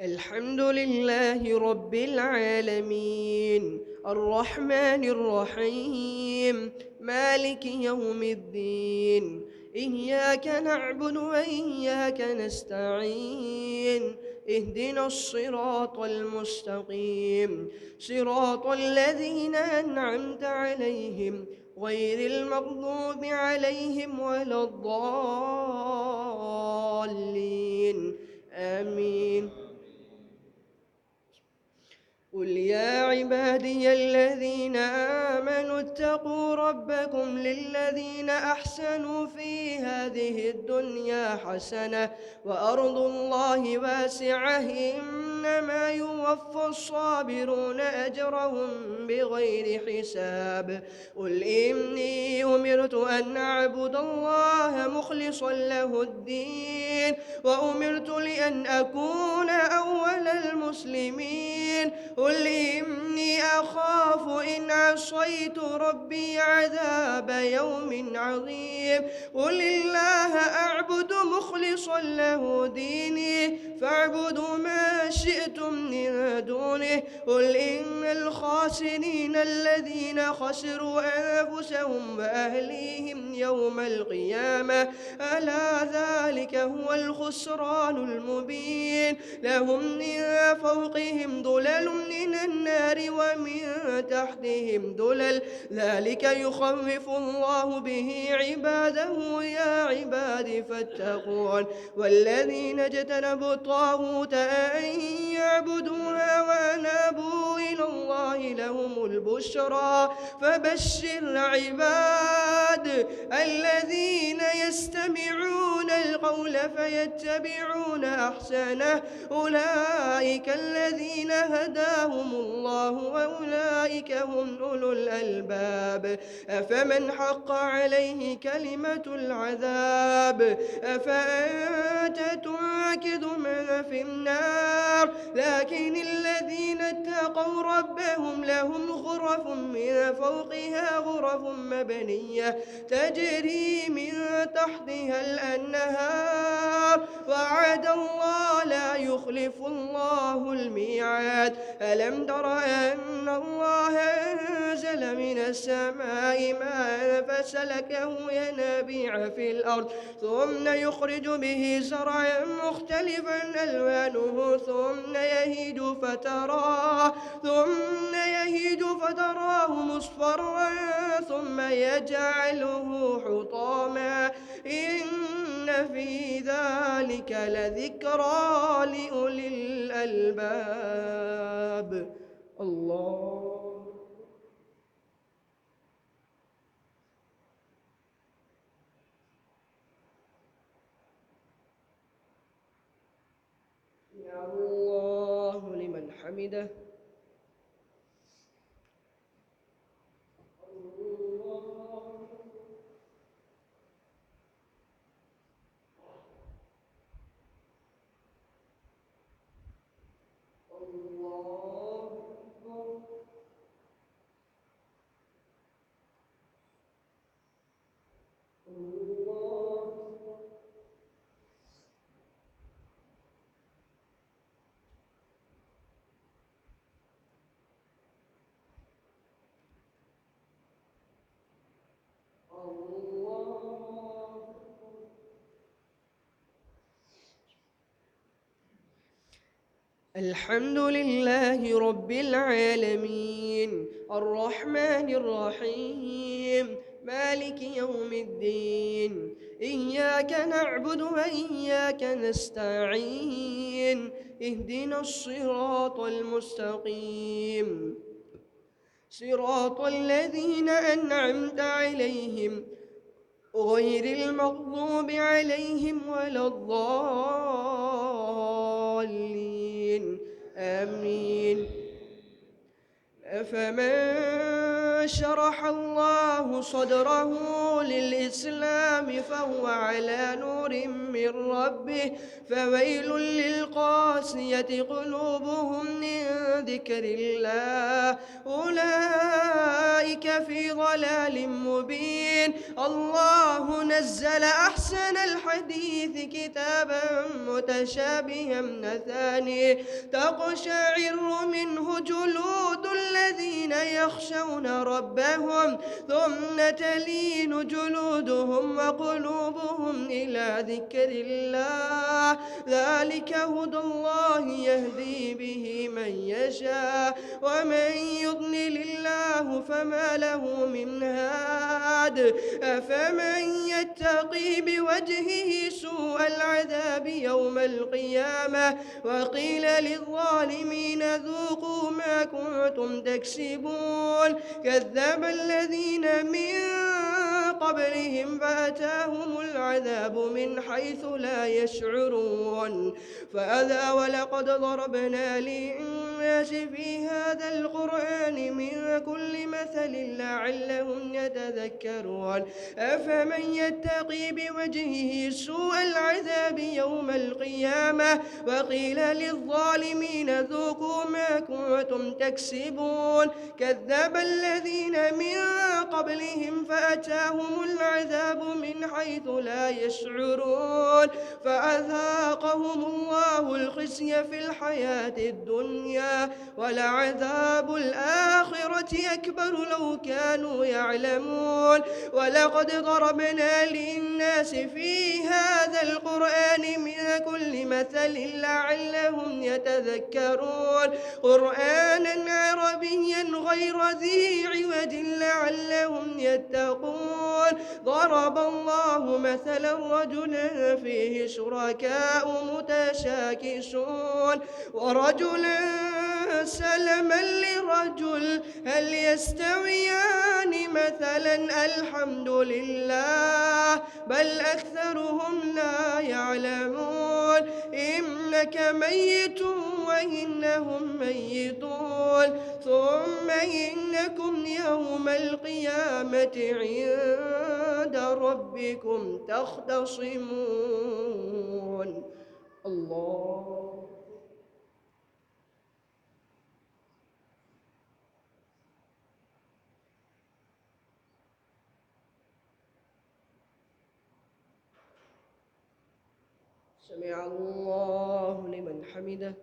الحمد لله رب العالمين الرحمن الرحيم مالك يوم الدين إياك نعبد وإياك نستعين اهدنا الصراط المستقيم صراط الذين أنعمت عليهم غير المغضوب عليهم ولا الضالين آمين. قل يا عبادي الذين آمنوا اتقوا ربكم للذين أحسنوا في هذه الدنيا حسنة وأرض الله واسعة إنما يوفى الصابرون أجرهم بغير حساب. قل إني أمرت أن أعبد الله مخلصا له الدين وأمرت لأن أكون أول المسلمين. قل إني أخاف إن عصيت ربي عذاب يوم عظيم. قل الله أعبد مخلصا له ديني فاعبدوا ما شئتم من دونه. قل إن الخاسرين الذين خسروا أنفسهم وأهليهم يوم القيامة ألا ذلك هو الخسران المبين. لهم من فوقهم ظلل من النار ومن تحتهم ظلل ذلك يخوف الله به عباده يا عباد فاتقون. والذين اجتنبوا الطاغوت أن يعبدوها وأنابوا إلى الله لهم البشرى. فبشر عباد الذين يستمعون القول فيتبعون أحسنه أولئك الذين هداهم الله وأولئك هم أولو الألباب. أفمن حق عليه كلمة العذاب أفأنت تنقذ من في النار. لكن الذين اتقوا ربهم لهم غرف من فوقها غرف مبنية تجري من تحتها الأنهار وعد الله لا يخلف الله الميعاد. ألم تر أن الله أنزل من السماء ماء فسلكه ينابيع في الأرض ثم يخرج به زرعا مختلفا ألوانه ثم يهيج فتراه مصفرا ثم يجعله حطاما إن في ذلك لذكرى لأولي الألباب. الله يا الله لمن حمده. الحمد لله رب العالمين الرحمن الرحيم مالك يوم الدين إياك نعبد وإياك نستعين اهدنا الصراط المستقيم صراط الذين أنعمت عليهم غير المغضوب عليهم ولا الضالين آمين. أفمن شرح الله صدره للإسلام فهو على نور من ربه فويل للقاسية قلوبهم من ذكر الله أولئك في ضلال مبين. الله نزل أحسن الحديث كتابا متشابها مثاني تقشعر منه جلود الذين يخشون ربهم ثم تلين جلودهم وقلوبهم إلى ذكر الله ذلك هدى الله يهدي به من يشاء ومن يضلل الله فما له من هاد أفمن يتقي بوجهه سوء العذاب يوم القيامة وقيل للظالمين ذوقوا ما كنتم تكسبون كذب الذين من قبلهم فأتاهم العذاب من حيث لا يشعرون فأذا ولقد ضربنا للناس في هذا القرآن من كل مثل لعلهم يتذكرون أفمن يتقي بوجهه سوء العذاب يوم القيامة وقيل للظالمين ذوقوا ما كنتم تكسبون كذب الذين من قبلهم فأتاهم العذاب من حيث لا يشعرون فأذاقهم الله الخزي في الحياة الدنيا ولعذاب الآخرة أكبر لو كانوا يعلمون ولقد ضربنا للناس في هذا القرآن من كل مثل لعلهم يتذكرون قرآنا عربيا غير ذي عوج لعلهم يتقون ضرب الله مثلا رجلا فيه شركاء متشاكسون ورجلا سلما لرجل هل يستويان مثلا الحمد لله بل أكثرهم لا يعلمون إنك ميت وإنهم ميتون ثم إنكم يوم القيامة عند ربكم تختصمون الله سمع الله لمن حمده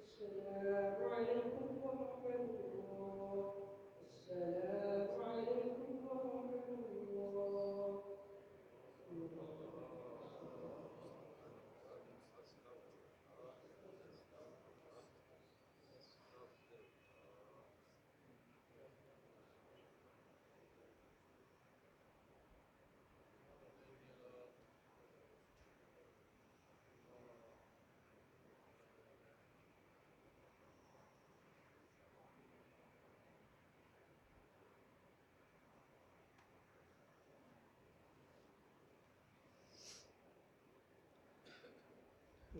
السلام عليكم ورحمة الله. السلام عليكم ورحمة الله.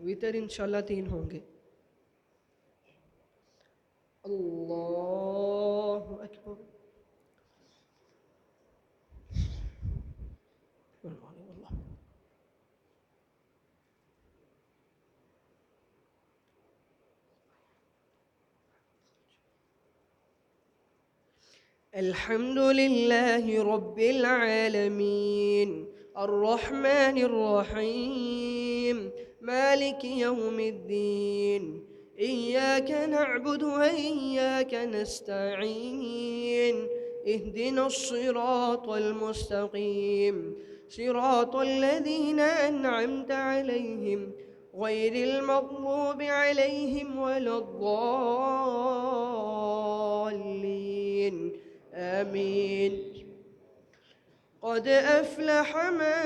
वितर इंशाल्लाह 3 होंगे। अल्लाहु अकबर। الحمد لله رب العالمين الرحمن الرحيم مالك يوم الدين إياك نعبد وإياك نستعين اهدنا الصراط المستقيم صراط الذين أنعمت عليهم غير المغضوب عليهم ولا الضالين آمين. قد أفلح من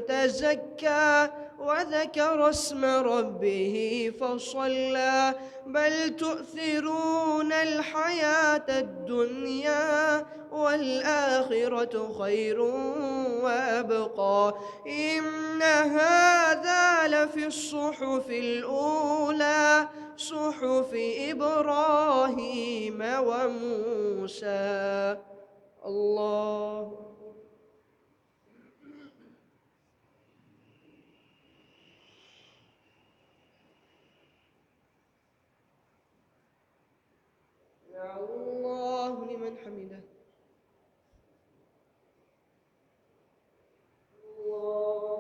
تزكى وذكر اسم ربه فصلى بل تؤثرون الحياة الدنيا والآخرة خير وأبقى إن هذا لفي الصحف الأولى صحف إبراهيم وموسى. الله. سمع الله لمن حمده. الله.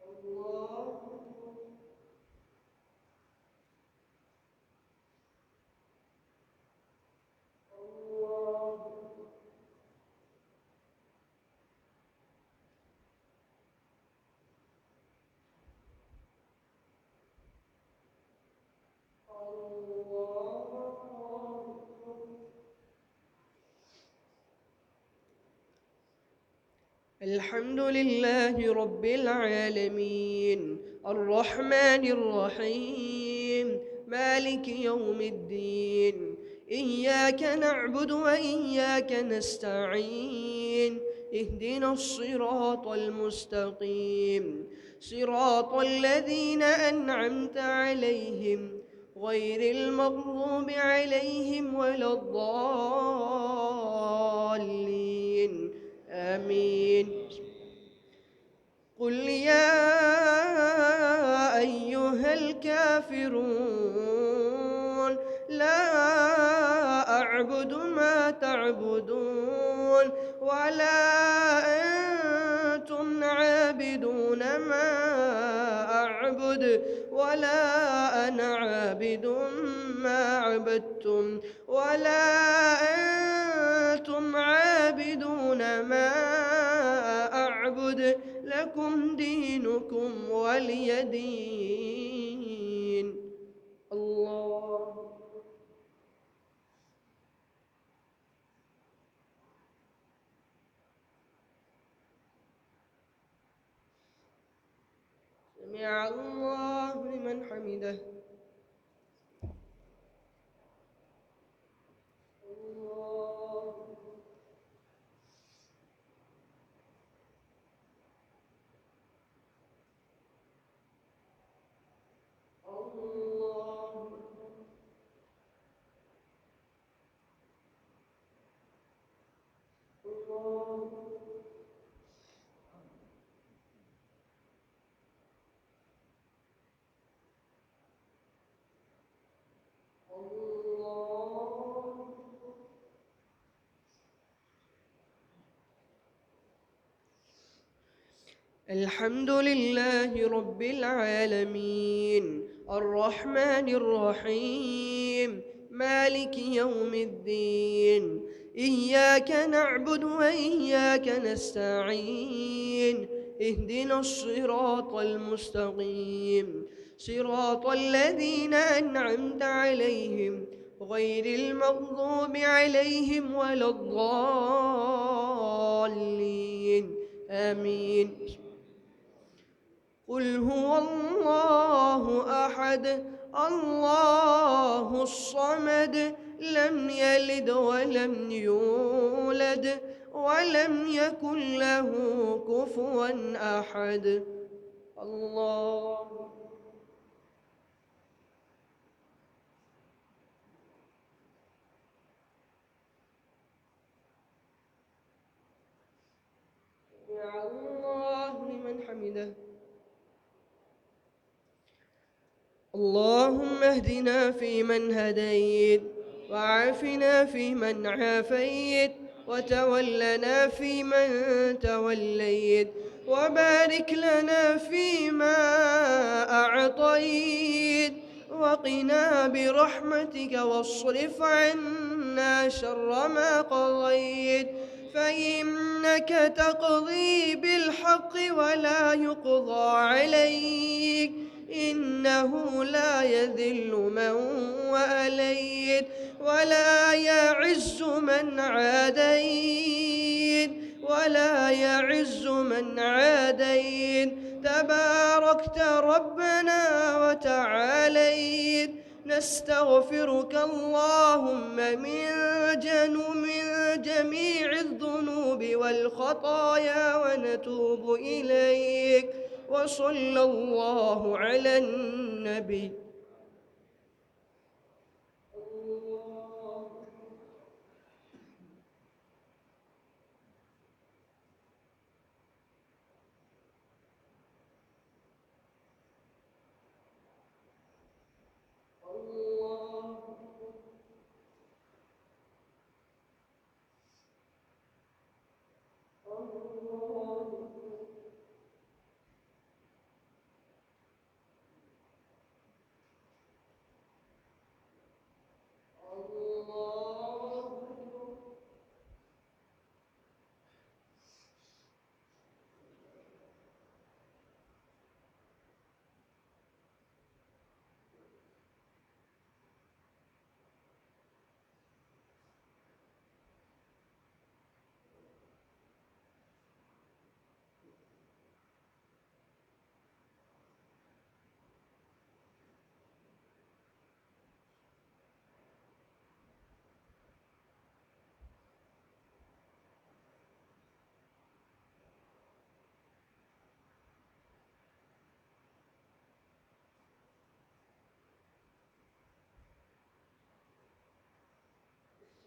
الله. الحمد لله رب العالمين الرحمن الرحيم مالك يوم الدين إياك نعبد وإياك نستعين اهدنا الصراط المستقيم صراط الذين أنعمت عليهم غير المغضوب عليهم ولا الضالين آمين. قل يا أيها الكافرون لا أعبد ما تعبدون ولا أنتم عابدون ما أعبد ولا أنا عابد ما عبدتم ولا أنتم عابدون ما أعبد لكم دينكم ولي دين. الله. سمع الله لمن حمده. الله. الله. الله. الحمد لله رب العالمين الرحمن الرحيم مالك يوم الدين إياك نعبد وإياك نستعين اهدنا الصراط المستقيم صراط الذين أنعمت عليهم غير المغضوب عليهم ولا الضالين آمين. قل هو الله أحد الله الصمد لم يلد ولم يولد ولم يكن له كفوا أحد. الله سمع الله لمن حمده. اللهم اهدنا فيمن هديت وعافنا فيمن عافيت وتولنا فيمن توليت وبارك لنا فيما أعطيت وقنا برحمتك واصرف عنا شر ما قضيت فإنك تقضي بالحق ولا يقضى عليك إنه لا يذل من وأليت ولا يعز من عاديت ولا يعز من عاديت تباركت ربنا وتعاليت. نستغفرك اللهم من جميع الذنوب والخطايا ونتوب إليك. وصلى الله على النبي.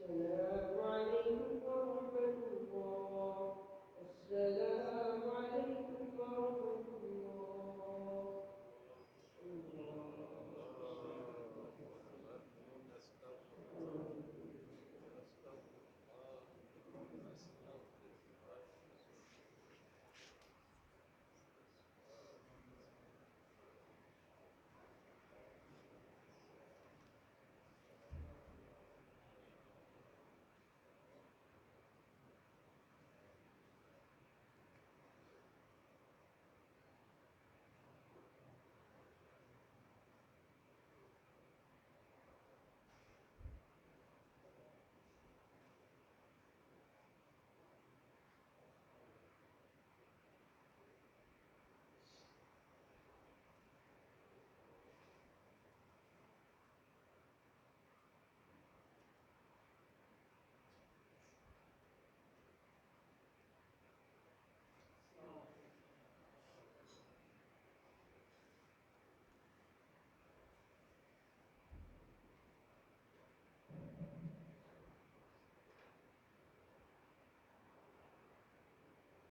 السلام